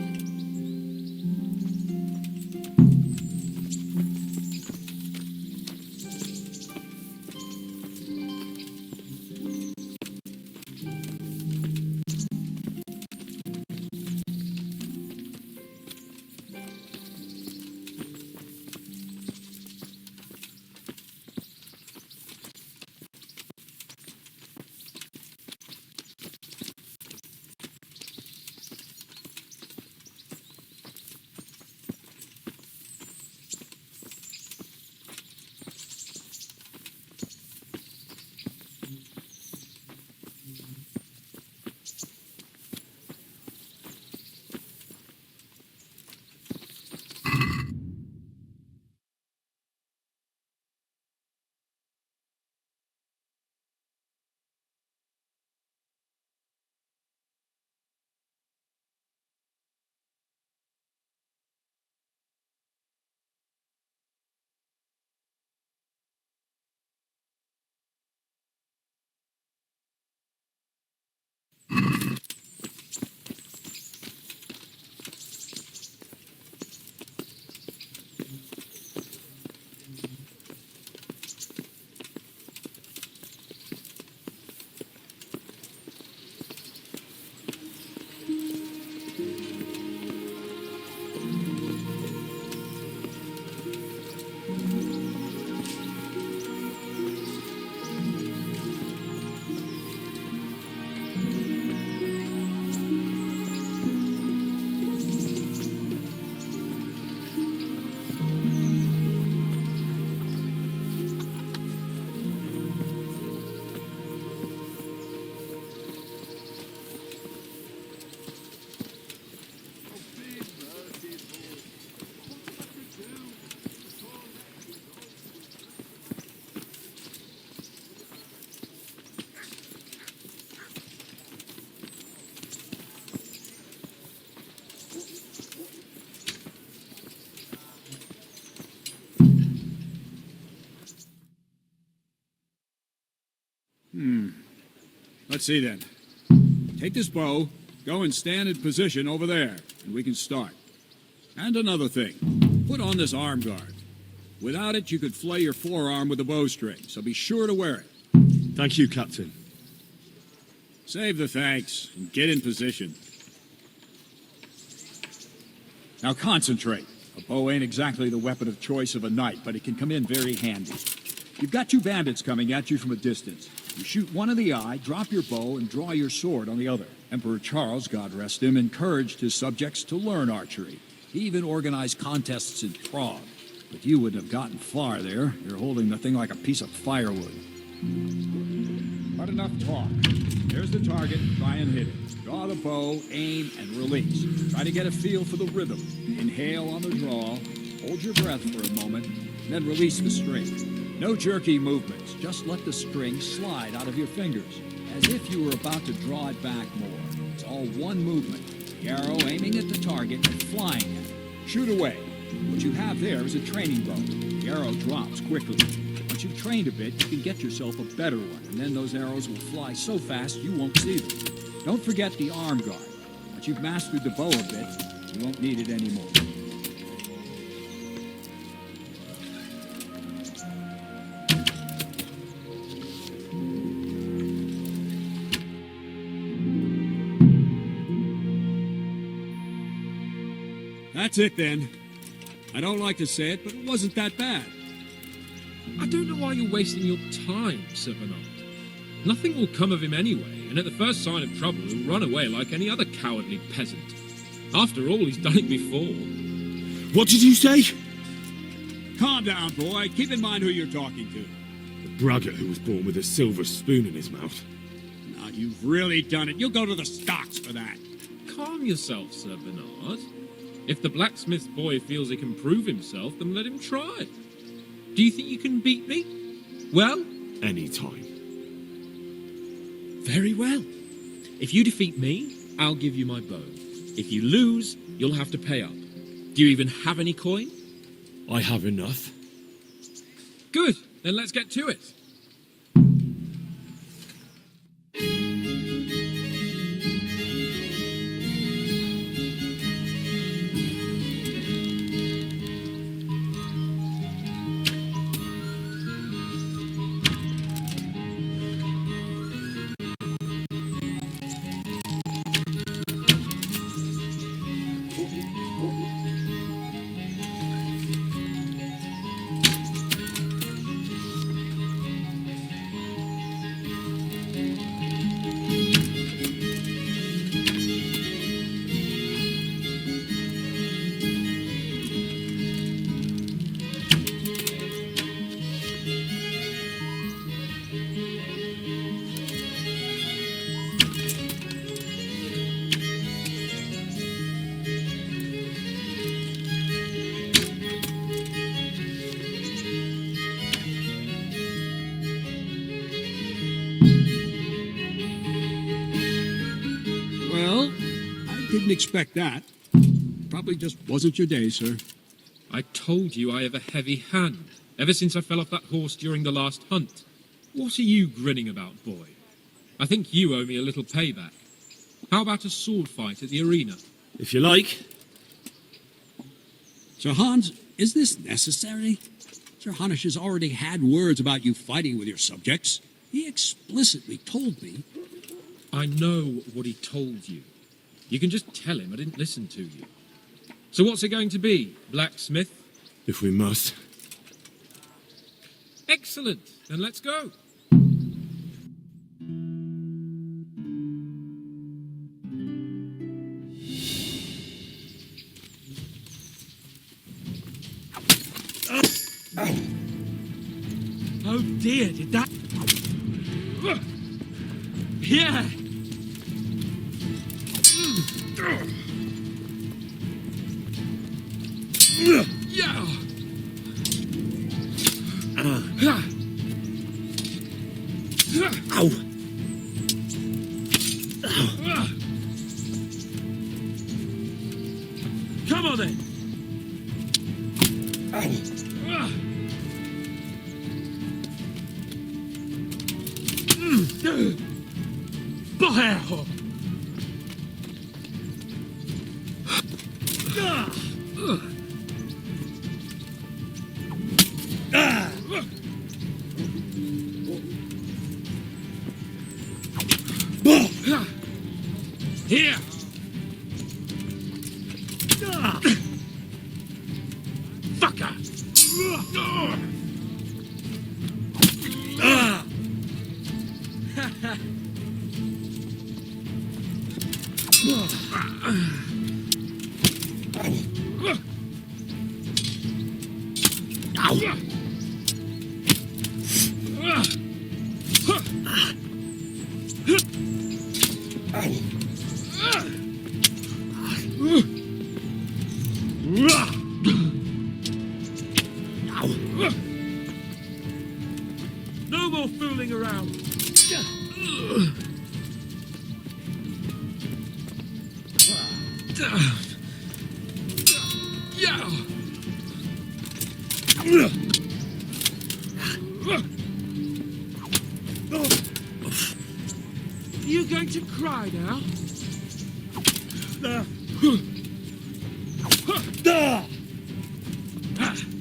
Speaker 14: Let's see then. Take this bow, go and stand in position over there, and we can start. And another thing, put on this arm guard. Without it, you could flay your forearm with a bowstring, so be sure to wear it.
Speaker 2: Thank you, Captain.
Speaker 14: Save the thanks, and get in position. Now concentrate. A bow ain't exactly the weapon of choice of a knight, but it can come in very handy. You've got two bandits coming at you from a distance. You shoot one in the eye, drop your bow, and draw your sword on the other. Emperor Charles, God rest him, encouraged his subjects to learn archery. He even organized contests in Prague. But you wouldn't have gotten far there. You're holding the thing like a piece of firewood. But enough talk. There's the target. Try and hit it. Draw the bow, aim, and release. Try to get a feel for the rhythm. Inhale on the draw. Hold your breath for a moment, and then release the string. No jerky movements. Just let the string slide out of your fingers, as if you were about to draw it back more. It's all one movement. The arrow aiming at the target and flying at it. Shoot away. What you have there is a training bow. The arrow drops quickly. Once you've trained a bit, you can get yourself a better one, and then those arrows will fly so fast you won't see them. Don't forget the arm guard. Once you've mastered the bow a bit, you won't need it anymore. That's it then. I don't like to say it, but it wasn't that bad.
Speaker 16: I don't know why you're wasting your time, Sir Bernard. Nothing will come of him anyway, and at the first sign of trouble, he'll run away like any other cowardly peasant. After all, he's done it before.
Speaker 2: What did you say?
Speaker 14: Calm down, boy. Keep in mind who you're talking to.
Speaker 2: The braggart who was born with a silver spoon in his mouth.
Speaker 14: Now, you've really done it. You'll go to the stocks for that.
Speaker 16: Calm yourself, Sir Bernard. If the blacksmith's boy feels he can prove himself, then let him try. Do you think you can beat me? Well?
Speaker 2: Any time.
Speaker 16: Very well. If you defeat me, I'll give you my bow. If you lose, you'll have to pay up. Do you even have any coin?
Speaker 2: I have enough.
Speaker 16: Good. Then let's get to it.
Speaker 14: Didn't expect that. Probably just wasn't your day, sir.
Speaker 16: I told you I have a heavy hand, ever since I fell off that horse during the last hunt. What are you grinning about, boy? I think you owe me a little payback. How about a sword fight at the arena?
Speaker 2: If you like.
Speaker 14: Sir Hans, is this necessary? Sir Hanush has already had words about you fighting with your subjects. He explicitly told me.
Speaker 16: I know what he told you. You can just tell him I didn't listen to you. So what's it going to be, blacksmith?
Speaker 2: If we must.
Speaker 16: Excellent. Then let's go. Oh dear, did that... Yeah! Yeah!
Speaker 2: Ow!
Speaker 16: Come on then! Here! Fucker! No more fooling around. You going to cry now? Got you!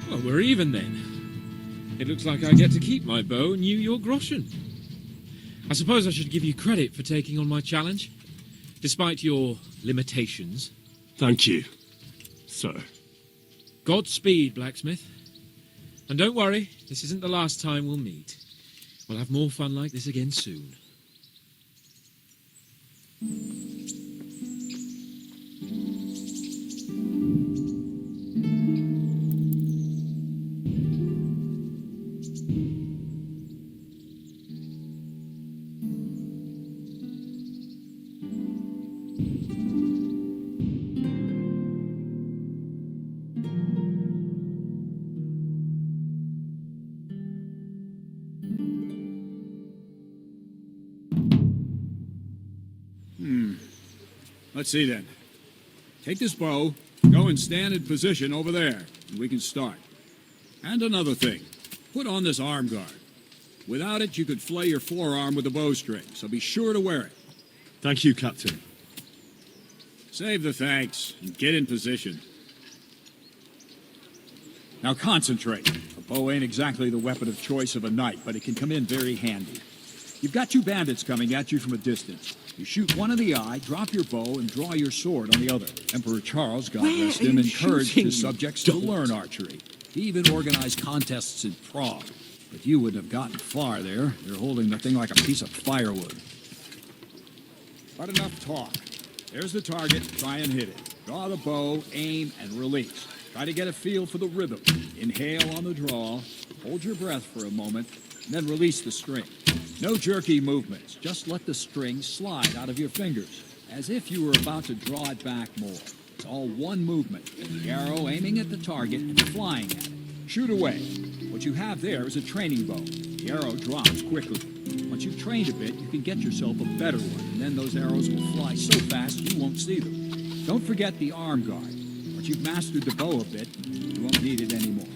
Speaker 16: Well, we're even then. It looks like I get to keep my bow and you your groschen. I suppose I should give you credit for taking on my challenge, despite your limitations.
Speaker 2: Thank you, sir.
Speaker 16: Godspeed, blacksmith. And don't worry, this isn't the last time we'll meet. We'll have more fun like this again soon.
Speaker 14: Let's see then. Take this bow, go and stand in position over there, and we can start. And another thing, put on this arm guard. Without it, you could flay your forearm with a bowstring, so be sure to wear it.
Speaker 2: Thank you, Captain.
Speaker 14: Save the thanks, and get in position. Now concentrate. A bow ain't exactly the weapon of choice of a knight, but it can come in very handy. You've got two bandits coming at you from a distance. You shoot one in the eye, drop your bow, and draw your sword on the other. Emperor Charles, God rest him, encouraged his subjects to learn archery. He even organized contests in Prague. But you wouldn't have gotten far there. You're holding the thing like a piece of firewood. But enough talk. There's the target. Try and hit it. Draw the bow, aim, and release. Try to get a feel for the rhythm. Inhale on the draw. Hold your breath for a moment, and then release the string. No jerky movements. Just let the string slide out of your fingers, as if you were about to draw it back more. It's all one movement. The arrow aiming at the target and flying at it. Shoot away. What you have there is a training bow. The arrow drops quickly. Once you've trained a bit, you can get yourself a better one, and then those arrows will fly so fast you won't see them. Don't forget the arm guard. Once you've mastered the bow a bit, you won't need it anymore.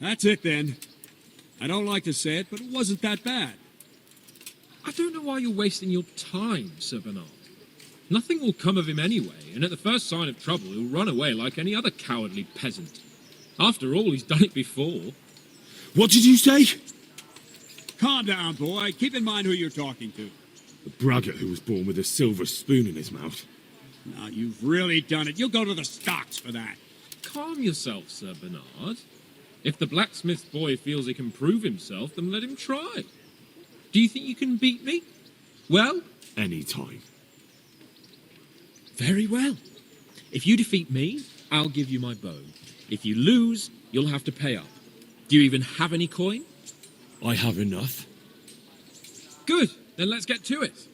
Speaker 14: That's it, then. I don't like to say it, but it wasn't that bad.
Speaker 16: I don't know why you're wasting your time, Sir Bernard. Nothing will come of him anyway, and at the first sign of trouble he'll run away like any other cowardly peasant. After all, he's done it before.
Speaker 2: What did you say?
Speaker 14: Calm down, boy. Keep in mind who you're talking to.
Speaker 2: The braggart who was born with a silver spoon in his mouth.
Speaker 14: Now, you've really done it. You'll go to the stocks for that.
Speaker 16: Calm yourself, Sir Bernard. If the blacksmith's boy feels he can prove himself, then let him try. Do you think you can beat me? Well?
Speaker 2: Any time.
Speaker 16: Very well. If you defeat me, I'll give you my bow. If you lose, you'll have to pay up. Do you even have any coin?
Speaker 2: I have enough.
Speaker 16: Good. Then let's get to it.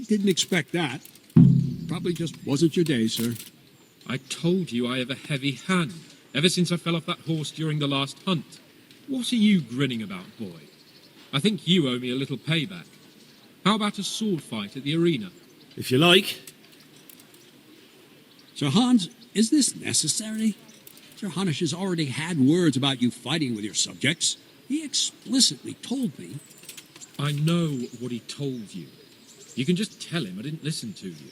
Speaker 14: Didn't expect that. Probably just wasn't your day, sir.
Speaker 16: I told you I have a heavy hand, ever since I fell off that horse during the last hunt. What are you grinning about, boy? I think you owe me a little payback. How about a sword fight at the arena?
Speaker 2: If you like.
Speaker 14: Sir Hans, is this necessary? Sir Hanush has already had words about you fighting with your subjects. He explicitly told me.
Speaker 16: I know what he told you. You can just tell him I didn't listen to you.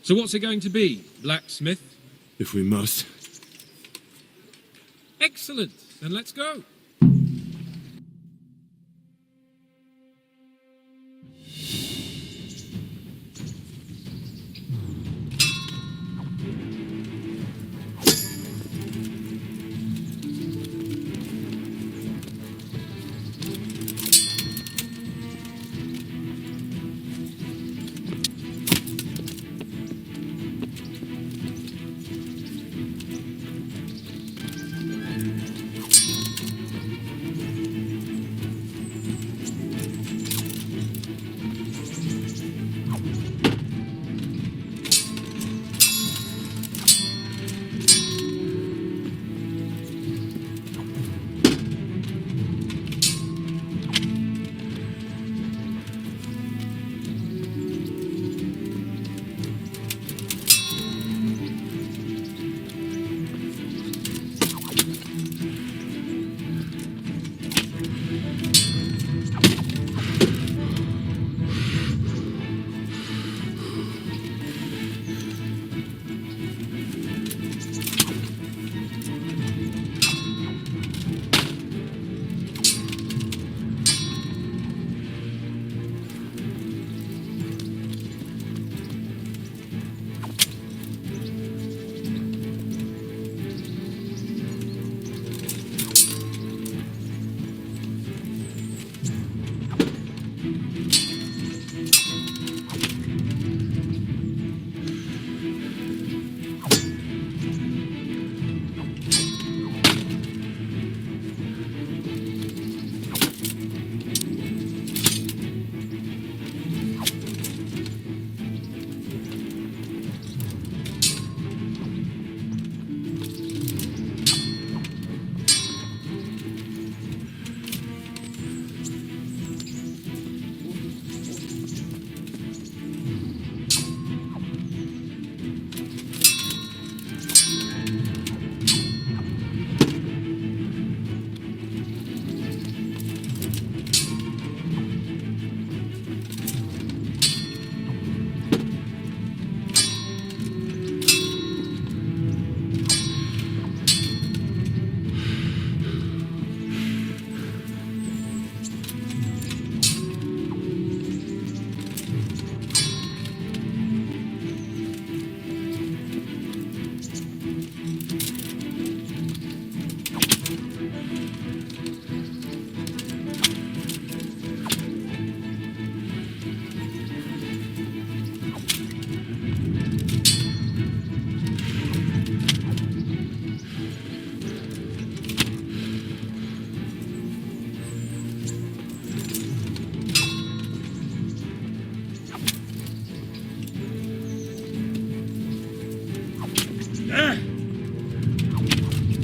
Speaker 16: So what's it going to be, blacksmith?
Speaker 2: If we must.
Speaker 16: Excellent. Then let's go.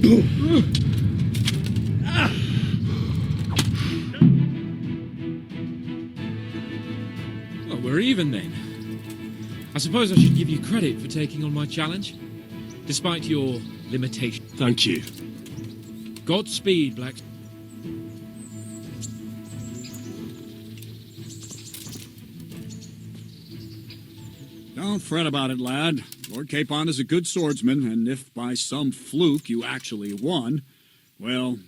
Speaker 16: Well, we're even then. I suppose I should give you credit for taking on my challenge, despite your limitations.
Speaker 2: Thank you.
Speaker 16: Godspeed, Black.
Speaker 14: Don't fret about it, lad. Lord Capon is a good swordsman, and if by some fluke you actually won, well,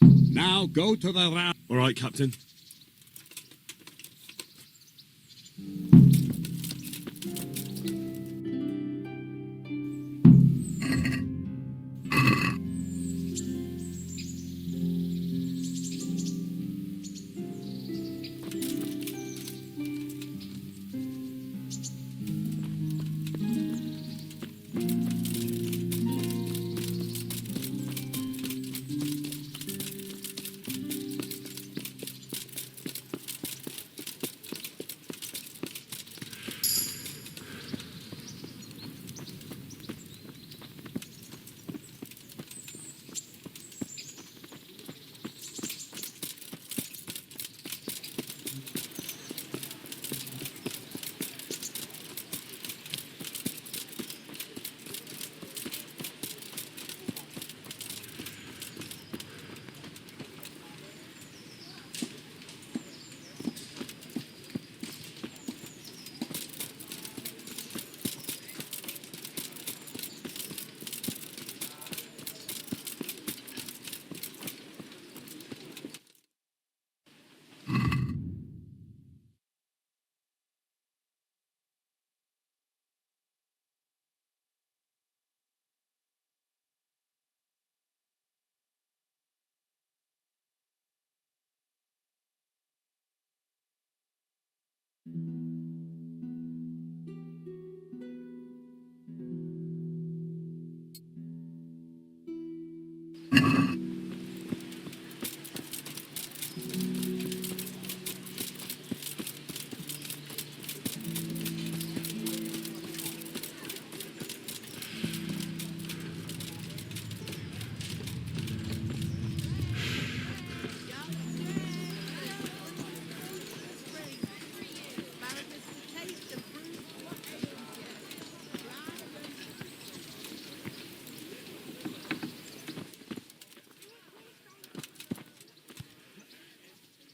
Speaker 14: now go to the round.
Speaker 2: All right, Captain.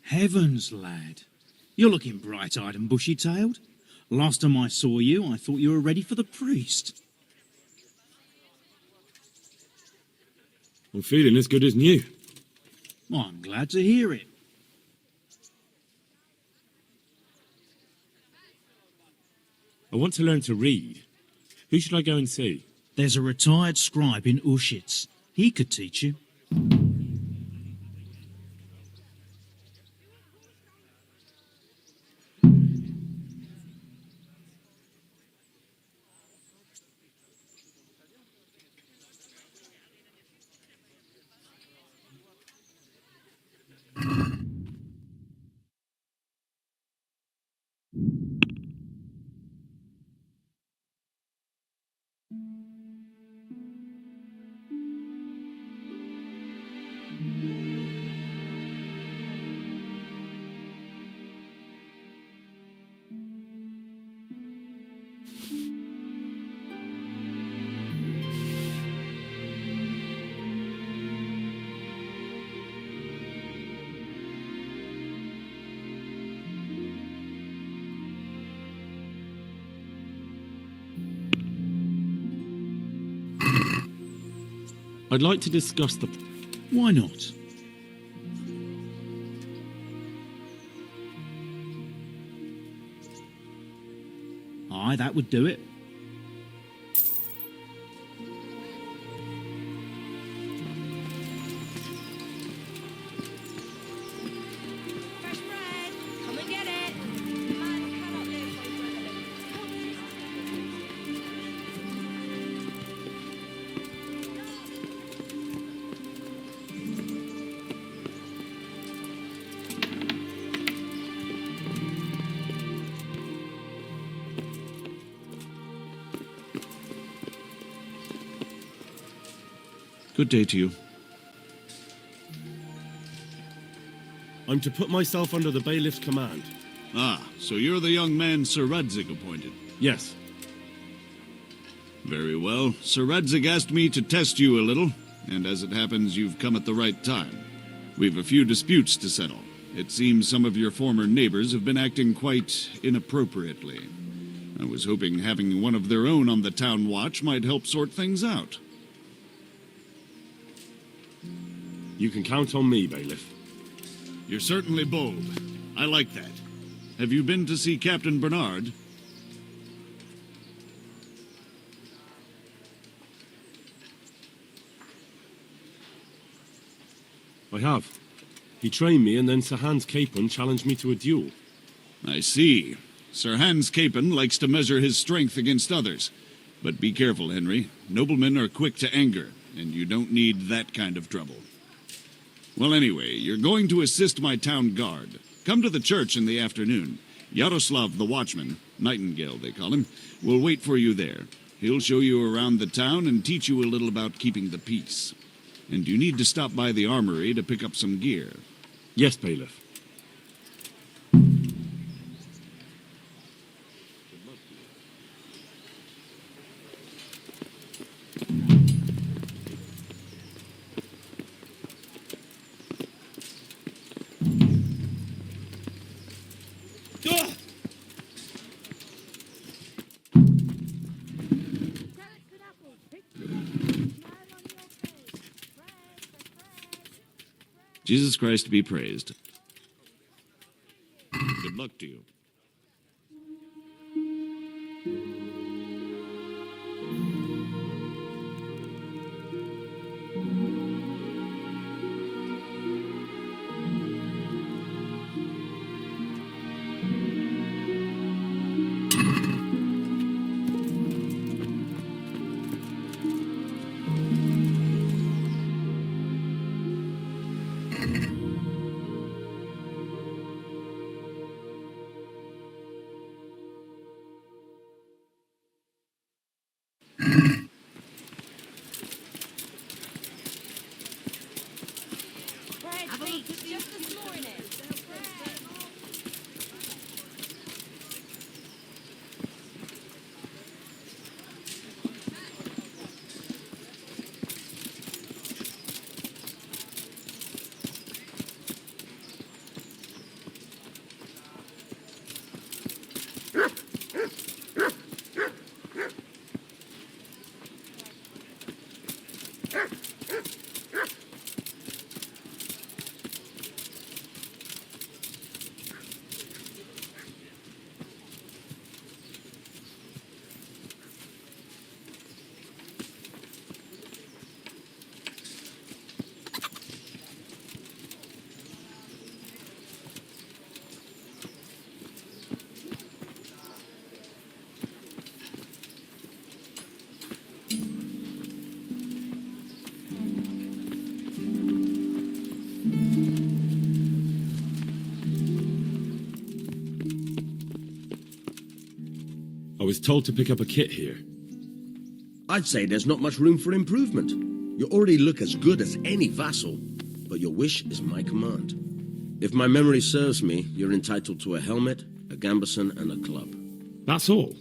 Speaker 18: Heavens, lad. You're looking bright-eyed and bushy-tailed. Last time I saw you, I thought you were ready for the priest.
Speaker 2: I'm feeling as good as new.
Speaker 18: I'm glad to hear it.
Speaker 5: I want to learn to read. Who should I go and see?
Speaker 18: There's a retired scribe in Ushitz. He could teach you.
Speaker 5: I'd like to discuss the...
Speaker 18: Why not? Aye, that would do it.
Speaker 3: Come and get it. Man cannot live by bread alone.
Speaker 19: Good day to you.
Speaker 2: I'm to put myself under the bailiff's command.
Speaker 19: Ah, so you're the young man Sir Radzig appointed?
Speaker 2: Yes.
Speaker 19: Very well. Sir Radzig asked me to test you a little, and as it happens, you've come at the right time. We've a few disputes to settle. It seems some of your former neighbors have been acting quite inappropriately. I was hoping having one of their own on the town watch might help sort things out.
Speaker 2: You can count on me, bailiff.
Speaker 19: You're certainly bold. I like that. Have you been to see Captain Bernard?
Speaker 2: I have. He trained me, and then Sir Hans Capon challenged me to a duel.
Speaker 19: I see. Sir Hans Capon likes to measure his strength against others. But be careful, Henry. Noblemen are quick to anger, and you don't need that kind of trouble. Well, anyway, you're going to assist my town guard. Come to the church in the afternoon. Yaroslav the watchman, Nightingale they call him, will wait for you there. He'll show you around the town and teach you a little about keeping the peace. And you need to stop by the armory to pick up some gear.
Speaker 2: Yes, bailiff.
Speaker 19: Jesus Christ be praised. Good luck to you.
Speaker 2: I was told to pick up a kit here.
Speaker 7: I'd say there's not much room for improvement. You already look as good as any vassal, but your wish is my command. If my memory serves me, you're entitled to a helmet, a gambeson, and a club.
Speaker 2: That's all.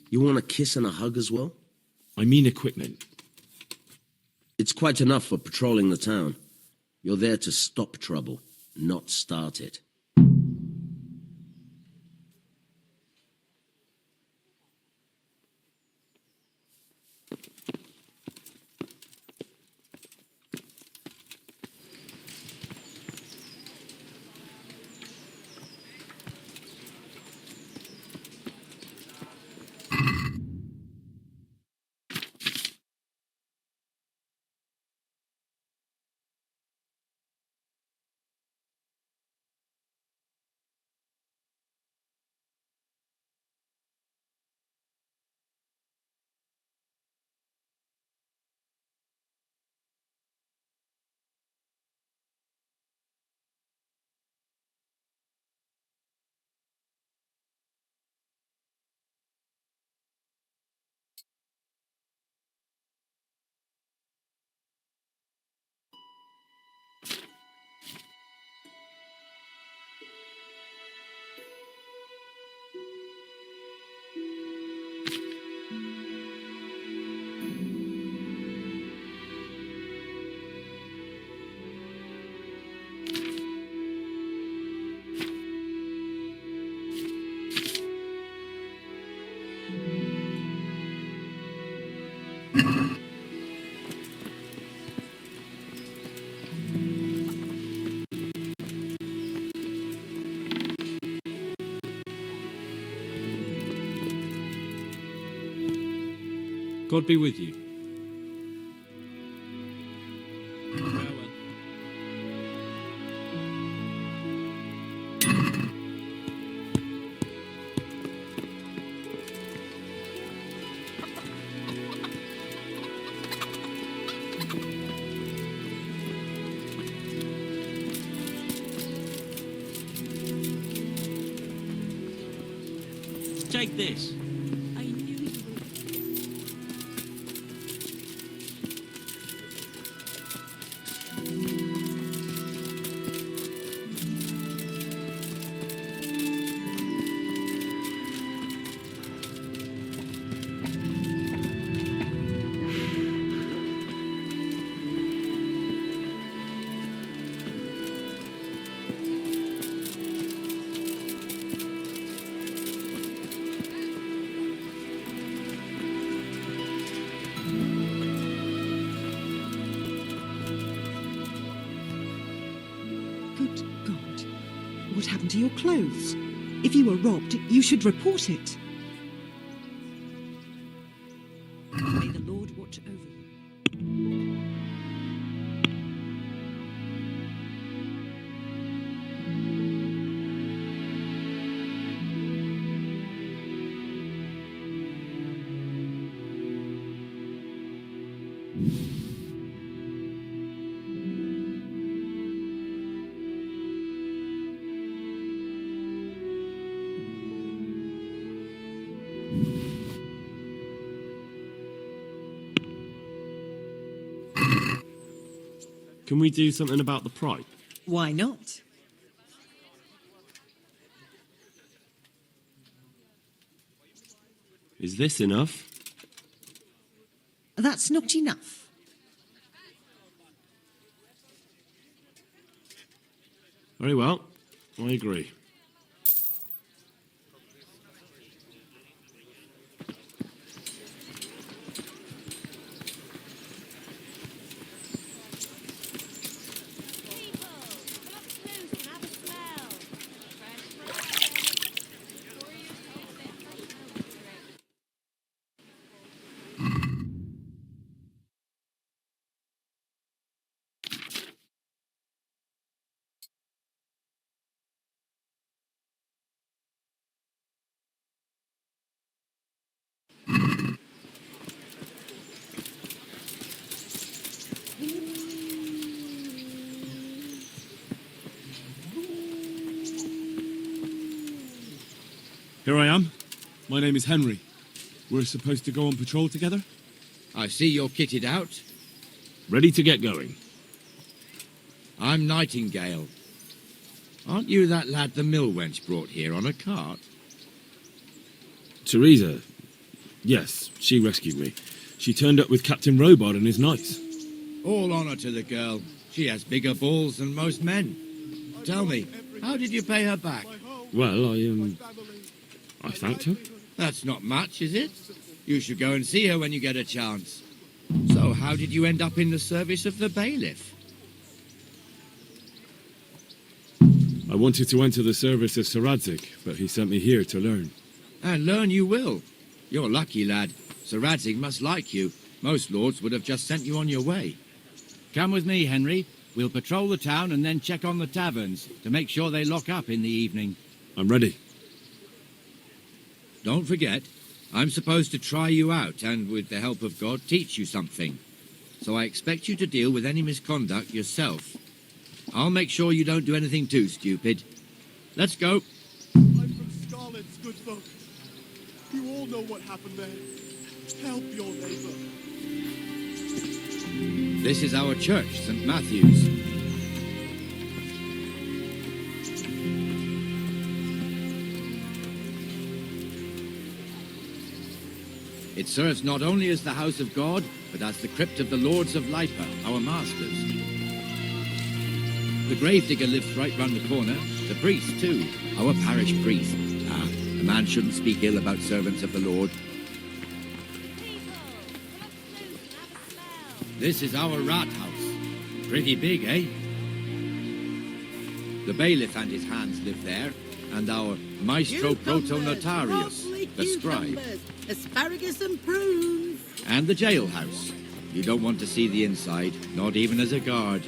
Speaker 7: You want a kiss and a hug as well?
Speaker 2: I mean equipment.
Speaker 7: It's quite enough for patrolling the town. You're there to stop trouble, not start it.
Speaker 5: God be with you.
Speaker 7: Take this.
Speaker 3: I knew you would.
Speaker 20: Good God. What happened to your clothes? If you were robbed, you should report it. May the Lord watch over you.
Speaker 5: Can we do something about the pipe?
Speaker 20: Why not?
Speaker 5: Is this enough?
Speaker 20: That's not enough.
Speaker 5: Very well. I agree.
Speaker 2: Here I am. My name is Henry. We're supposed to go on patrol together?
Speaker 13: I see you're kitted out.
Speaker 2: Ready to get going.
Speaker 13: I'm Nightingale. Aren't you that lad the mill wench brought here on a cart?
Speaker 2: Teresa. Yes, she rescued me. She turned up with Captain Robard and his knights.
Speaker 13: All honour to the girl. She has bigger balls than most men. Tell me, how did you pay her back?
Speaker 2: Well, I thanked her.
Speaker 13: That's not much, is it? You should go and see her when you get a chance. So, how did you end up in the service of the bailiff?
Speaker 2: I wanted to enter the service of Sir Radzig, but he sent me here to learn.
Speaker 13: And learn you will. You're lucky, lad. Sir Radzig must like you. Most lords would have just sent you on your way.
Speaker 21: Come with me, Henry. We'll patrol the town and then check on the taverns to make sure they lock up in the evening.
Speaker 2: I'm ready.
Speaker 13: Don't forget, I'm supposed to try you out and, with the help of God, teach you something. So I expect you to deal with any misconduct yourself. I'll make sure you don't do anything too stupid. Let's go.
Speaker 22: I'm from Scarlet's, good folk. You all know what happened there. Help your neighbour.
Speaker 13: This is our church, St. Matthew's. It serves not only as the house of God, but as the crypt of the lords of Lipa, our masters. The gravedigger lives right round the corner. The priest, too, our parish priest. A man shouldn't speak ill about servants of the Lord.
Speaker 21: This is our rat house. Pretty big, eh? The bailiff and his hands live there, and our maestro proto-notarius, the scribe.
Speaker 15: Asparagus and prunes.
Speaker 21: And the jailhouse. You don't want to see the inside, not even as a guard.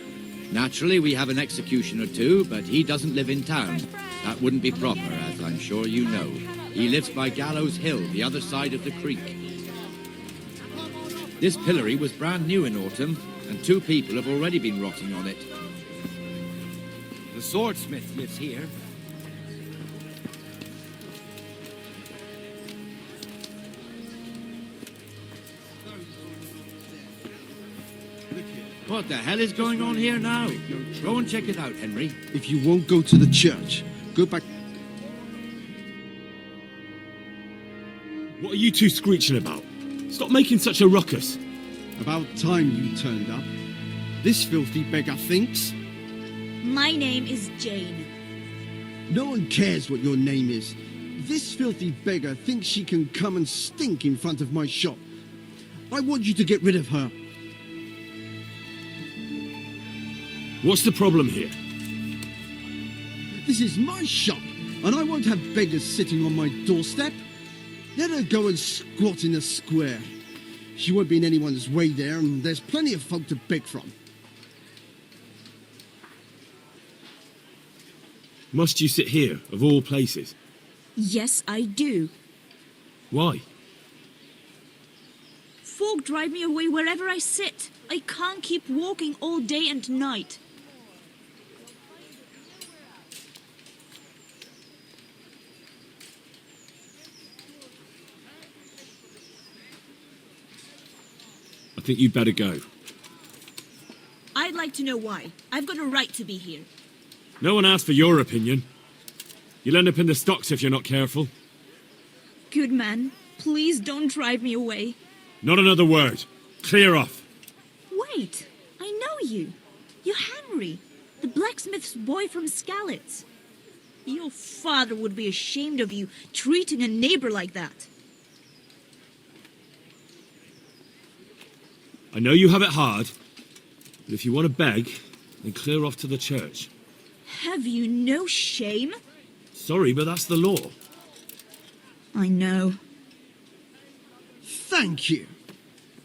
Speaker 21: Naturally, we have an executioner too, but he doesn't live in town. That wouldn't be proper, as I'm sure you know. He lives by Gallows Hill, the other side of the creek. This pillory was brand new in autumn, and 2 people have already been rotting on it. The swordsmith lives here. What the hell is going on here now? Go and check it out, Henry.
Speaker 1: If you won't go to the church, go back.
Speaker 2: What are you two screeching about? Stop making such a ruckus.
Speaker 1: About time you turned up. This filthy beggar thinks.
Speaker 3: My name is Jane.
Speaker 1: No one cares what your name is. This filthy beggar thinks she can come and stink in front of my shop. I want you to get rid of her.
Speaker 2: What's the problem here?
Speaker 1: This is my shop, and I won't have beggars sitting on my doorstep. Let her go and squat in the square. She won't be in anyone's way there, and there's plenty of folk to beg from.
Speaker 2: Must you sit here, of all places?
Speaker 3: Yes, I do.
Speaker 2: Why?
Speaker 3: Folk drive me away wherever I sit. I can't keep walking all day and night.
Speaker 2: I think you'd better go.
Speaker 3: I'd like to know why. I've got a right to be here.
Speaker 2: No one asked for your opinion. You'll end up in the stocks if you're not careful.
Speaker 3: Good man, please don't drive me away.
Speaker 2: Not another word. Clear off.
Speaker 3: Wait, I know you. You're Henry, the blacksmith's boy from Skalitz. Your father would be ashamed of you treating a neighbor like that.
Speaker 2: I know you have it hard, but if you want to beg, then clear off to the church.
Speaker 3: Have you no shame?
Speaker 2: Sorry, but that's the law.
Speaker 3: I know.
Speaker 1: Thank you.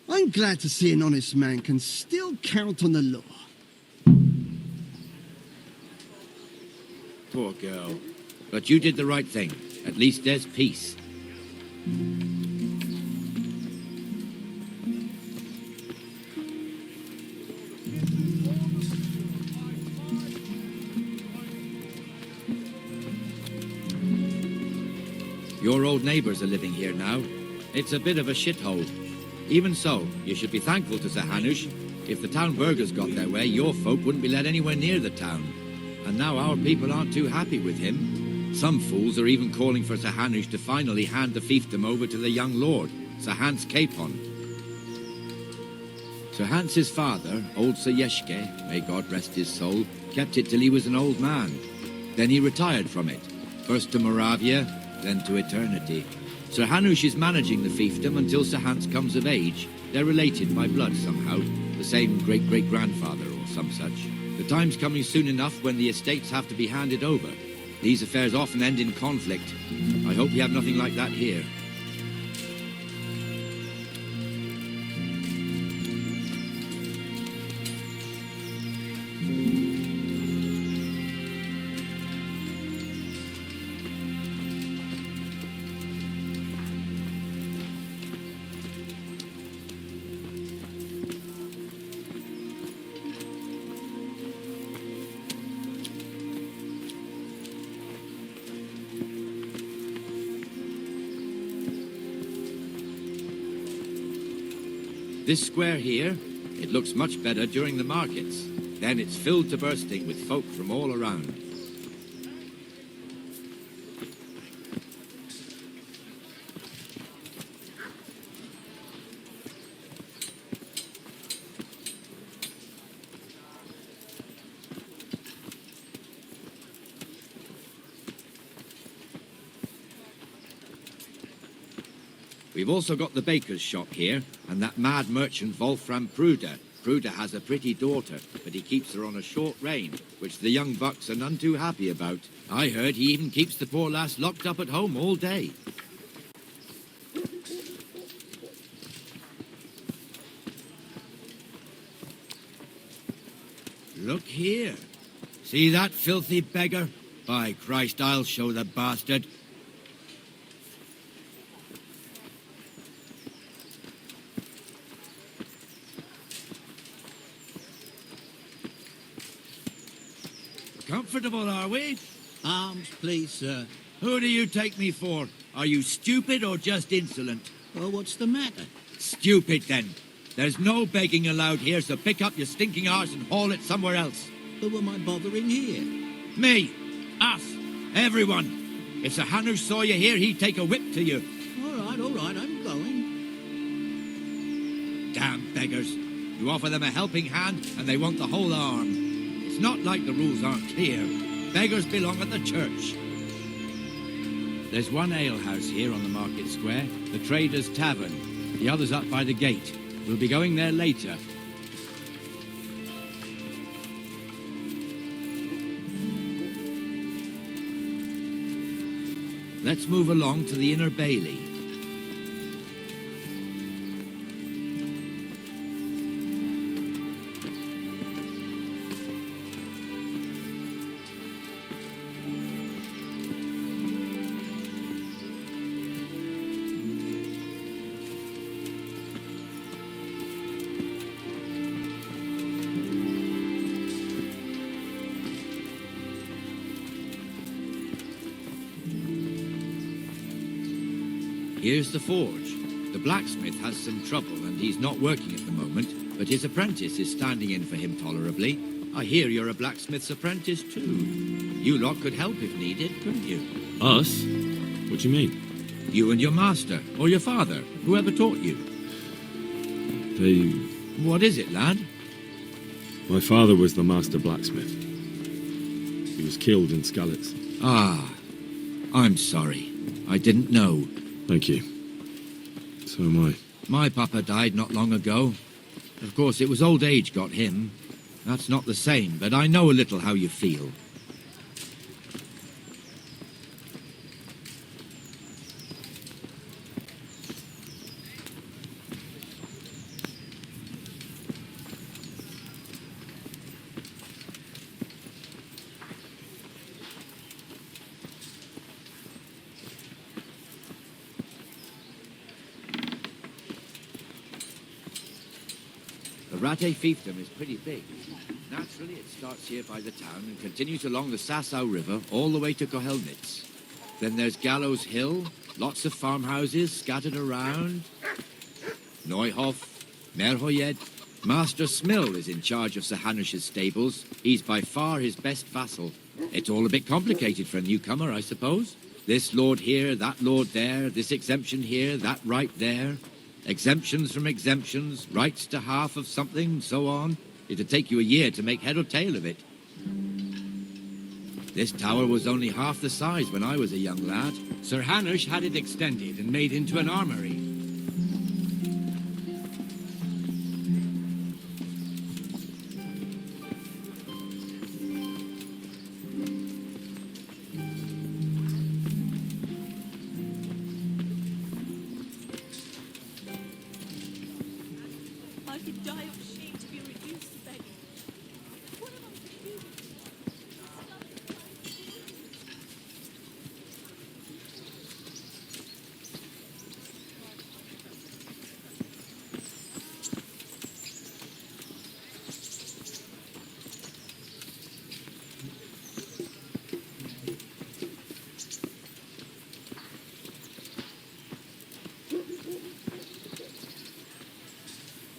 Speaker 1: I'm glad to see an honest man can still count on the law.
Speaker 21: Poor girl. But you did the right thing. At least there's peace. Your old neighbours are living here now. It's a bit of a shithole. Even so, you should be thankful to Sir Hanush. If the town burghers got their way, your folk wouldn't be let anywhere near the town. And now our people aren't too happy with him. Some fools are even calling for Sir Hanush to finally hand the fiefdom over to the young lord, Sir Hans Capon. Sir Hans's father, old Sir Yeshke, may God rest his soul, kept it till he was an old man. Then he retired from it, first to Moravia, then to eternity. Sir Hanush is managing the fiefdom until Sir Hans comes of age. They're related by blood somehow, the same great-great-grandfather or some such. The time's coming soon enough when the estates have to be handed over. These affairs often end in conflict. I hope you have nothing like that here. This square here, it looks much better during the markets. Then it's filled to bursting with folk from all around. We've also got the baker's shop here, and that mad merchant Wolfram Pruder, Recruiter has a pretty daughter, but he keeps her on a short rein, which the young bucks are none too happy about. I heard he even keeps the poor lass locked up at home all day. Look here. See that filthy beggar? By Christ, I'll show the bastard. Comfortable, are we?
Speaker 4: Arms, please, sir.
Speaker 21: Who do you take me for? Are you stupid or just insolent?
Speaker 4: Well, what's the matter?
Speaker 21: Stupid, then. There's no begging allowed here, so pick up your stinking arse and haul it somewhere else.
Speaker 4: Who am I bothering here?
Speaker 21: Me. Us. Everyone. If Sir Hanush saw you here, he'd take a whip to you.
Speaker 4: All right, I'm going.
Speaker 21: Damn beggars. You offer them a helping hand, and they want the whole arm. It's not like the rules aren't clear. Beggars belong at the church. There's one alehouse here on the market square, the Trader's Tavern. The other's up by the gate. We'll be going there later. Let's move along to the Inner Bailey. Here's the forge. The blacksmith has some trouble and he's not working at the moment, but his apprentice is standing in for him tolerably. I hear you're a blacksmith's apprentice too. You lot could help if needed, couldn't you?
Speaker 2: Us? What do you mean?
Speaker 21: You and your master, or your father, whoever taught you.
Speaker 2: They...
Speaker 21: What is it, lad?
Speaker 2: My father was the master blacksmith. He was killed in Skalitz.
Speaker 21: Ah, I'm sorry. I didn't know.
Speaker 2: Thank you. So am I.
Speaker 21: My papa died not long ago. Of course, it was old age got him. That's not the same, but I know a little how you feel. The Rate fiefdom is pretty big. Naturally, it starts here by the town and continues along the Sassau River all the way to Kohelnitz. Then there's Gallows Hill, lots of farmhouses scattered around. Neuhof, Merhoyed. Master Smill is in charge of Sir Hanush's stables. He's by far his best vassal. It's all a bit complicated for a newcomer, I suppose. This lord here, that lord there, this exemption here, that right there. Exemptions from exemptions, rights to half of something, and so on. It'd take you a year to make head or tail of it. This tower was only half the size when I was a young lad. Sir Hanush had it extended and made into an armory.
Speaker 3: I could die of shame to be reduced to begging. What am I to do?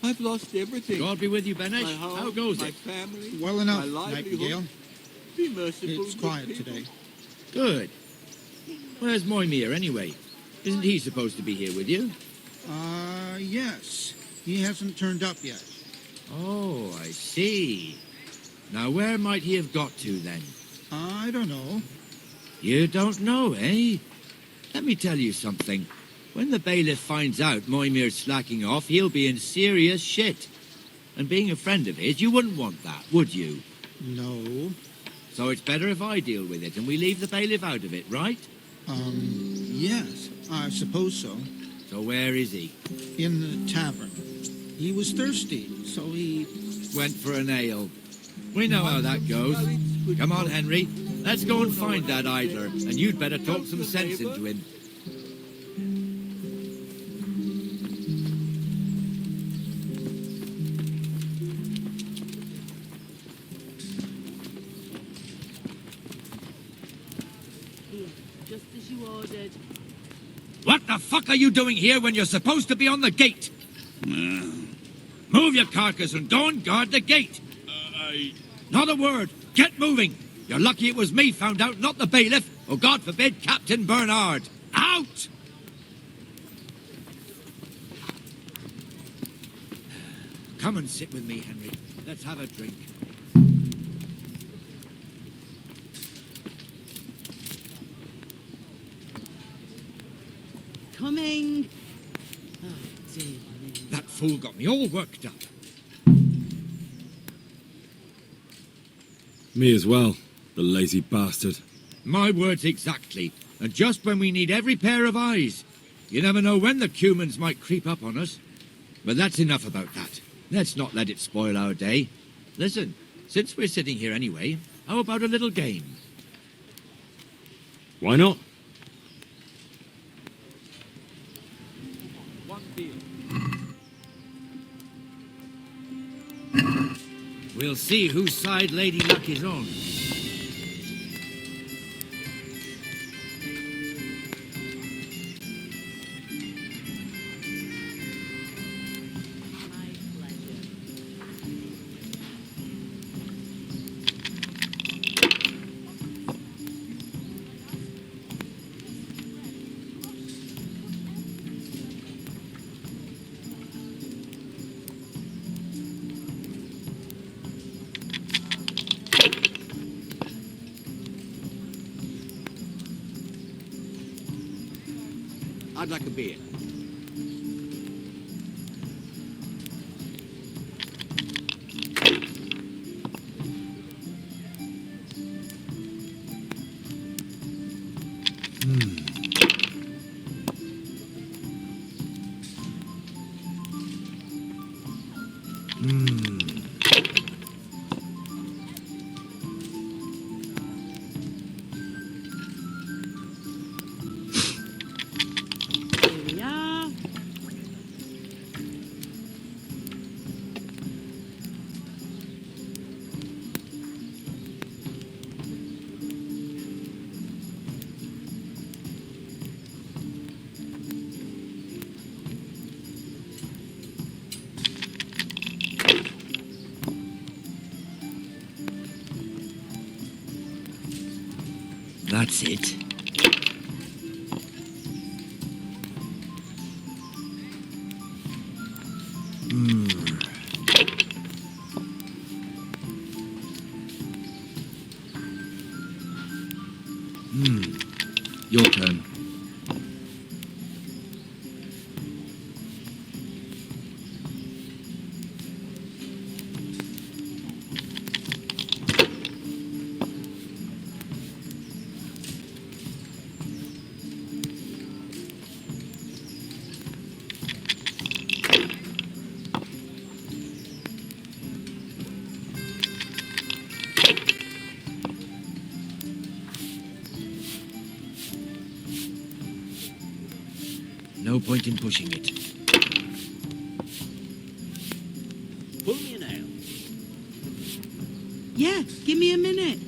Speaker 22: I've lost everything.
Speaker 21: God be with you, Benesh.
Speaker 22: My home,
Speaker 21: How goes
Speaker 22: my
Speaker 21: it?
Speaker 22: family,
Speaker 9: Well enough,
Speaker 22: my livelihood.
Speaker 9: Nightingale.
Speaker 22: Be merciful.
Speaker 9: It's
Speaker 22: good
Speaker 9: quiet
Speaker 22: people.
Speaker 9: today.
Speaker 21: Good. Where's Moimir, anyway? Isn't he supposed to be here with you?
Speaker 9: Yes. He hasn't turned up yet.
Speaker 21: Oh, I see. Now, where might he have got to, then?
Speaker 9: I don't know.
Speaker 21: You don't know, eh? Let me tell you something. When the bailiff finds out Moimir's slacking off, he'll be in serious shit. And being a friend of his, you wouldn't want that, would you?
Speaker 9: No.
Speaker 21: So it's better if I deal with it and we leave the bailiff out of it, right?
Speaker 9: Yes, I suppose so.
Speaker 21: So where is he?
Speaker 9: In the tavern. He was thirsty, so he...
Speaker 21: Went for an ale. We know how that goes. Come on, Henry. Let's go and find that idler, and you'd better talk some sense into him.
Speaker 15: Just as you ordered.
Speaker 21: What the fuck are you doing here when you're supposed to be on the gate? Move your carcass and go and guard the gate. Not a word. Get moving. You're lucky it was me found out, not the bailiff, or God forbid, Captain Bernard. Out! Come and sit with me, Henry. Let's have a drink.
Speaker 15: Coming. Oh, dear me.
Speaker 21: That fool got me all worked up.
Speaker 2: Me as well, the lazy bastard.
Speaker 21: My words exactly. And just when we need every pair of eyes. You never know when the Cumans might creep up on us. But that's enough about that. Let's not let it spoil our day. Listen, since we're sitting here anyway, how about a little game?
Speaker 2: Why not?
Speaker 21: We'll see whose side Lady Luck is on. I'd like a beer.
Speaker 15: Here we are.
Speaker 21: That's it. Your turn. No point in pushing it.
Speaker 4: Pull me an ale.
Speaker 15: Yeah, give me a minute.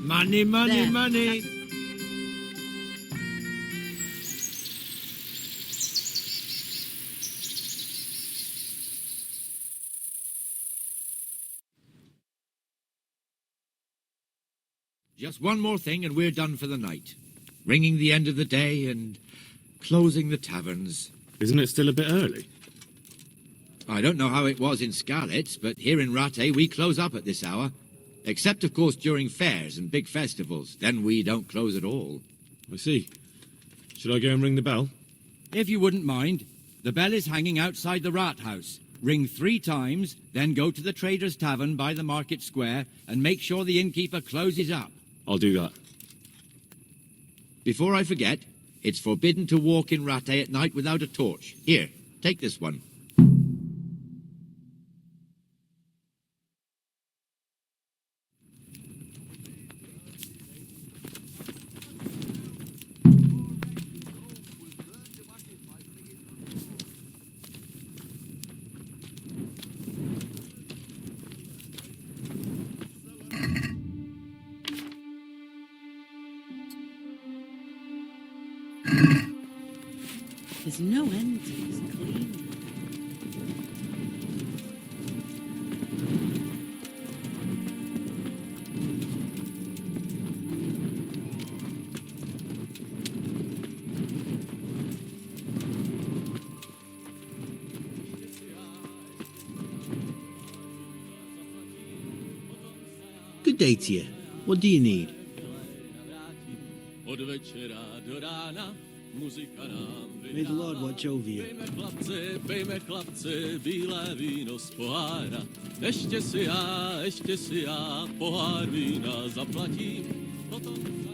Speaker 21: Money, money,
Speaker 15: There.
Speaker 21: money. Just one more thing and we're done for the night. Ringing the end of the day and closing the taverns.
Speaker 2: Isn't it still a bit early?
Speaker 21: I don't know how it was in Scarlet, but here in Rattay we close up at this hour. Except, of course, during fairs and big festivals. Then we don't close at all.
Speaker 2: I see. Should I go and ring the bell?
Speaker 13: If you wouldn't mind. The bell is hanging outside the rat house. Ring 3 times, then go to the Trader's Tavern by the market square and make sure the innkeeper closes up.
Speaker 2: I'll do that.
Speaker 21: Before I forget, it's forbidden to walk in Rattay at night without a torch. Here, take this one.
Speaker 15: There's no end to his cleaning.
Speaker 4: Good day to you. What do you need? May the Lord watch over you.
Speaker 10: Pejme chlapce, bílé víno z pohára. Ještě si já pohár vína zaplatím. Potom...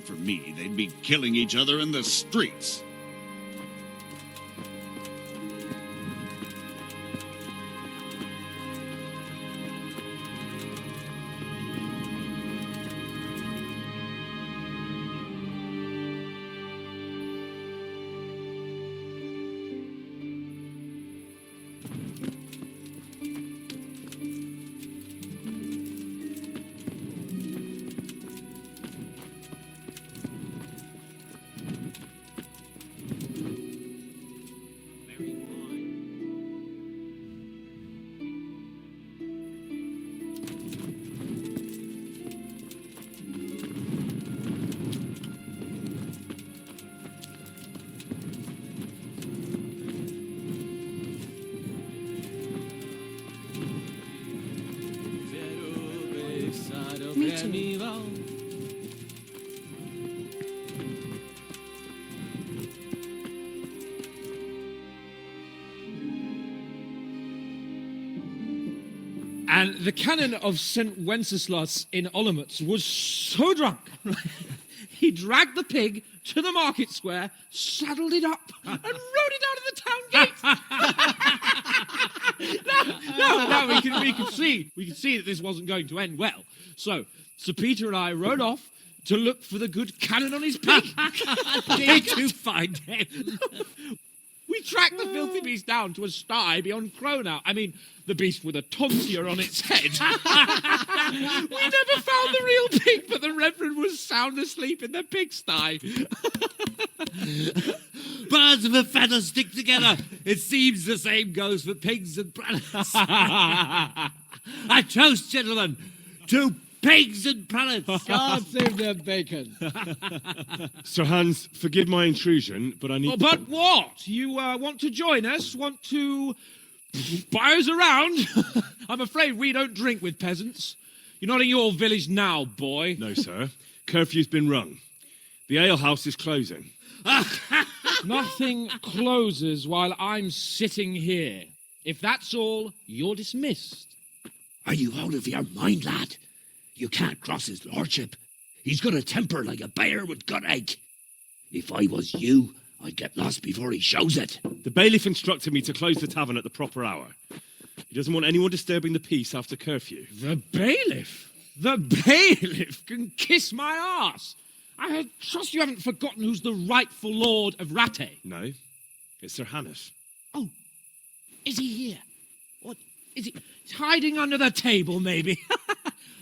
Speaker 19: For me, they'd be killing each other in the streets.
Speaker 12: And the canon of St. Wenceslas in Olomouc was so drunk, he dragged the pig to the market square, saddled it up, and rode it out of the town gate. No, we can see that this wasn't going to end well. So Sir Peter and I rode off to look for the good canon on his pig.
Speaker 8: Did you find him?
Speaker 12: We tracked the filthy beast down to a sty beyond Cronow. I mean, the beast with a tonsure on its head. We never found the real pig, but the Reverend was sound asleep in the pigsty.
Speaker 8: Birds of a feather stick together. It seems the same goes for pigs and prelates. A toast, gentlemen, to pigs and prelates.
Speaker 9: God save their bacon.
Speaker 2: Sir Hans, forgive my intrusion, but I need...
Speaker 12: Oh, but what? You want to join us? Want to buy us around? I'm afraid we don't drink with peasants. You're not in your village now, boy.
Speaker 2: No, sir. Curfew's been rung. The alehouse is closing.
Speaker 12: Nothing closes while I'm sitting here. If that's all, you're dismissed.
Speaker 8: Are you out of your mind, lad? You can't cross his lordship. He's got a temper like a bear with gut ache. If I was you, I'd get lost before he shows it.
Speaker 2: The bailiff instructed me to close the tavern at the proper hour. He doesn't want anyone disturbing the peace after curfew.
Speaker 12: The bailiff? The bailiff can kiss my arse. I trust you haven't forgotten who's the rightful lord of Rattay.
Speaker 2: No, it's Sir Hannes.
Speaker 12: Oh, is he here? What is he? He's hiding under the table, maybe?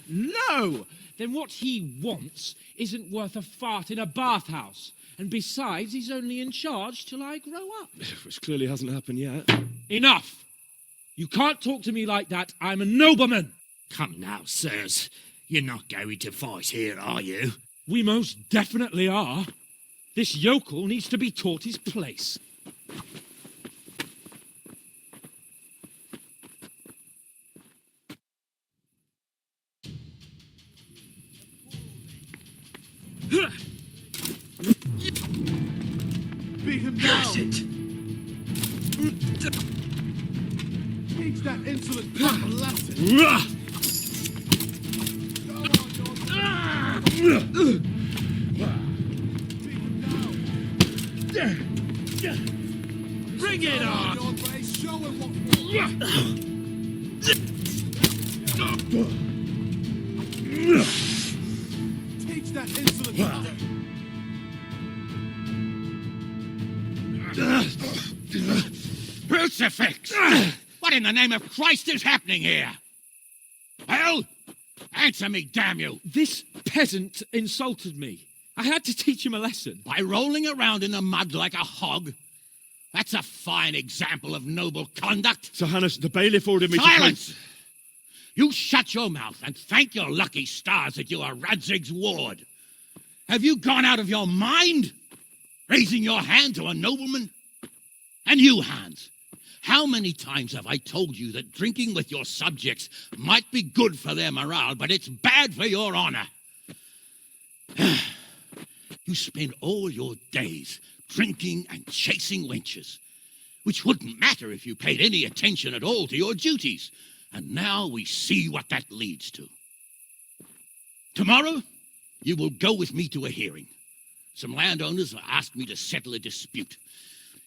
Speaker 12: No! Then what he wants isn't worth a fart in a bathhouse. And besides, he's only in charge till I grow up.
Speaker 2: Which clearly hasn't happened yet.
Speaker 12: Enough! You can't talk to me like that. I'm a nobleman. Come now, sirs. You're not going to fight here, are you? We most definitely are. This yokel needs to be taught his place.
Speaker 22: Beat him down!
Speaker 8: Curse it!
Speaker 22: Teach that insolent pup a lesson!
Speaker 8: Bring it on!
Speaker 22: Show him what Teach that insolent pup!
Speaker 8: Crucifix! What in the name of Christ is happening here? Well, answer me, damn you!
Speaker 12: This peasant insulted me. I had to teach him a lesson.
Speaker 8: By rolling around in the mud like a hog? That's a fine example of noble conduct.
Speaker 2: Sir Hannes, the bailiff ordered me
Speaker 8: Silence!
Speaker 2: to...
Speaker 8: You shut your mouth and thank your lucky stars that you are Radzig's ward. Have you gone out of your mind? Raising your hand to a nobleman? And you, Hans, how many times have I told you that drinking with your subjects might be good for their morale, but it's bad for your honor? You spend all your days drinking and chasing wenches, which wouldn't matter if you paid any attention at all to your duties. And now we see what that leads to. Tomorrow, you will go with me to a hearing. Some landowners have asked me to settle a dispute.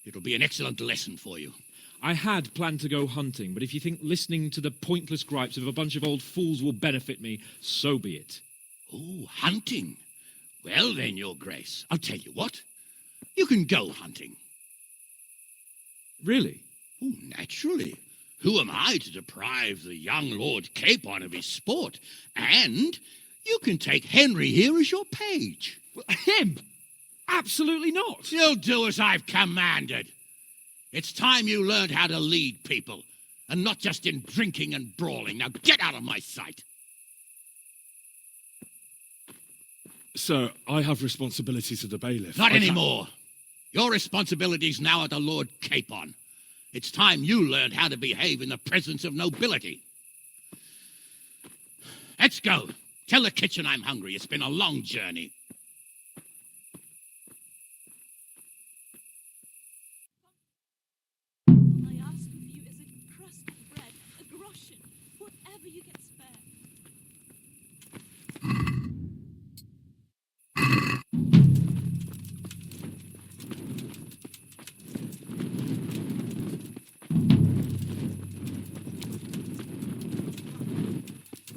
Speaker 8: It'll be an excellent lesson for you.
Speaker 12: I had planned to go hunting, but if you think listening to the pointless gripes of a bunch of old fools will benefit me, so be it.
Speaker 8: Oh, hunting. Well then, Your Grace, I'll tell you what. You can go hunting.
Speaker 12: Really?
Speaker 8: Oh, naturally. Who am I to deprive the young Lord Capon of his sport? And you can take Henry here as your page.
Speaker 12: Him? Absolutely not.
Speaker 8: You'll do as I've commanded. It's time you learned how to lead people, and not just in drinking and brawling. Now get out of my sight.
Speaker 2: Sir, I have responsibilities to the bailiff.
Speaker 8: Not anymore. Your responsibilities now are the Lord Capon. It's time you learned how to behave in the presence of nobility. Let's go. Tell the kitchen I'm hungry. It's been a long journey.
Speaker 3: I ask of you is a crust of bread, a groschen, whatever you can spare.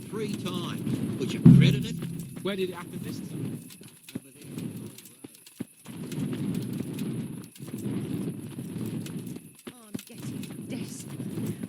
Speaker 4: 3 times. Would you credit it?
Speaker 12: Where did it happen this time?
Speaker 20: I'm getting desperate now.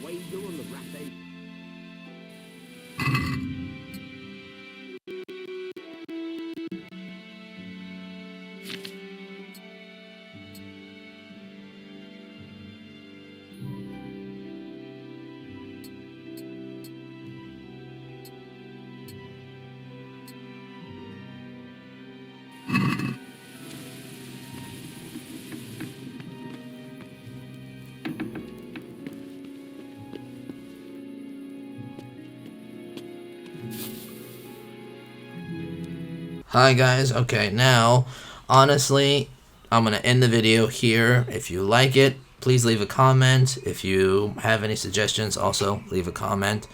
Speaker 7: wager on the rampage?
Speaker 6: Hi guys, okay, now, honestly, I'm going to end the video here. If you like it, please leave a comment. If you have any suggestions, also leave a comment.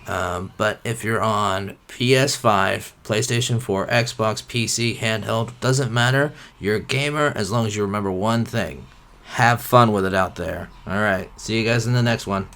Speaker 6: But if you're on PS5, PlayStation 4, Xbox, PC, handheld, doesn't matter. You're a gamer as long as you remember one thing. Have fun with it out there. Alright, see you guys in the next one.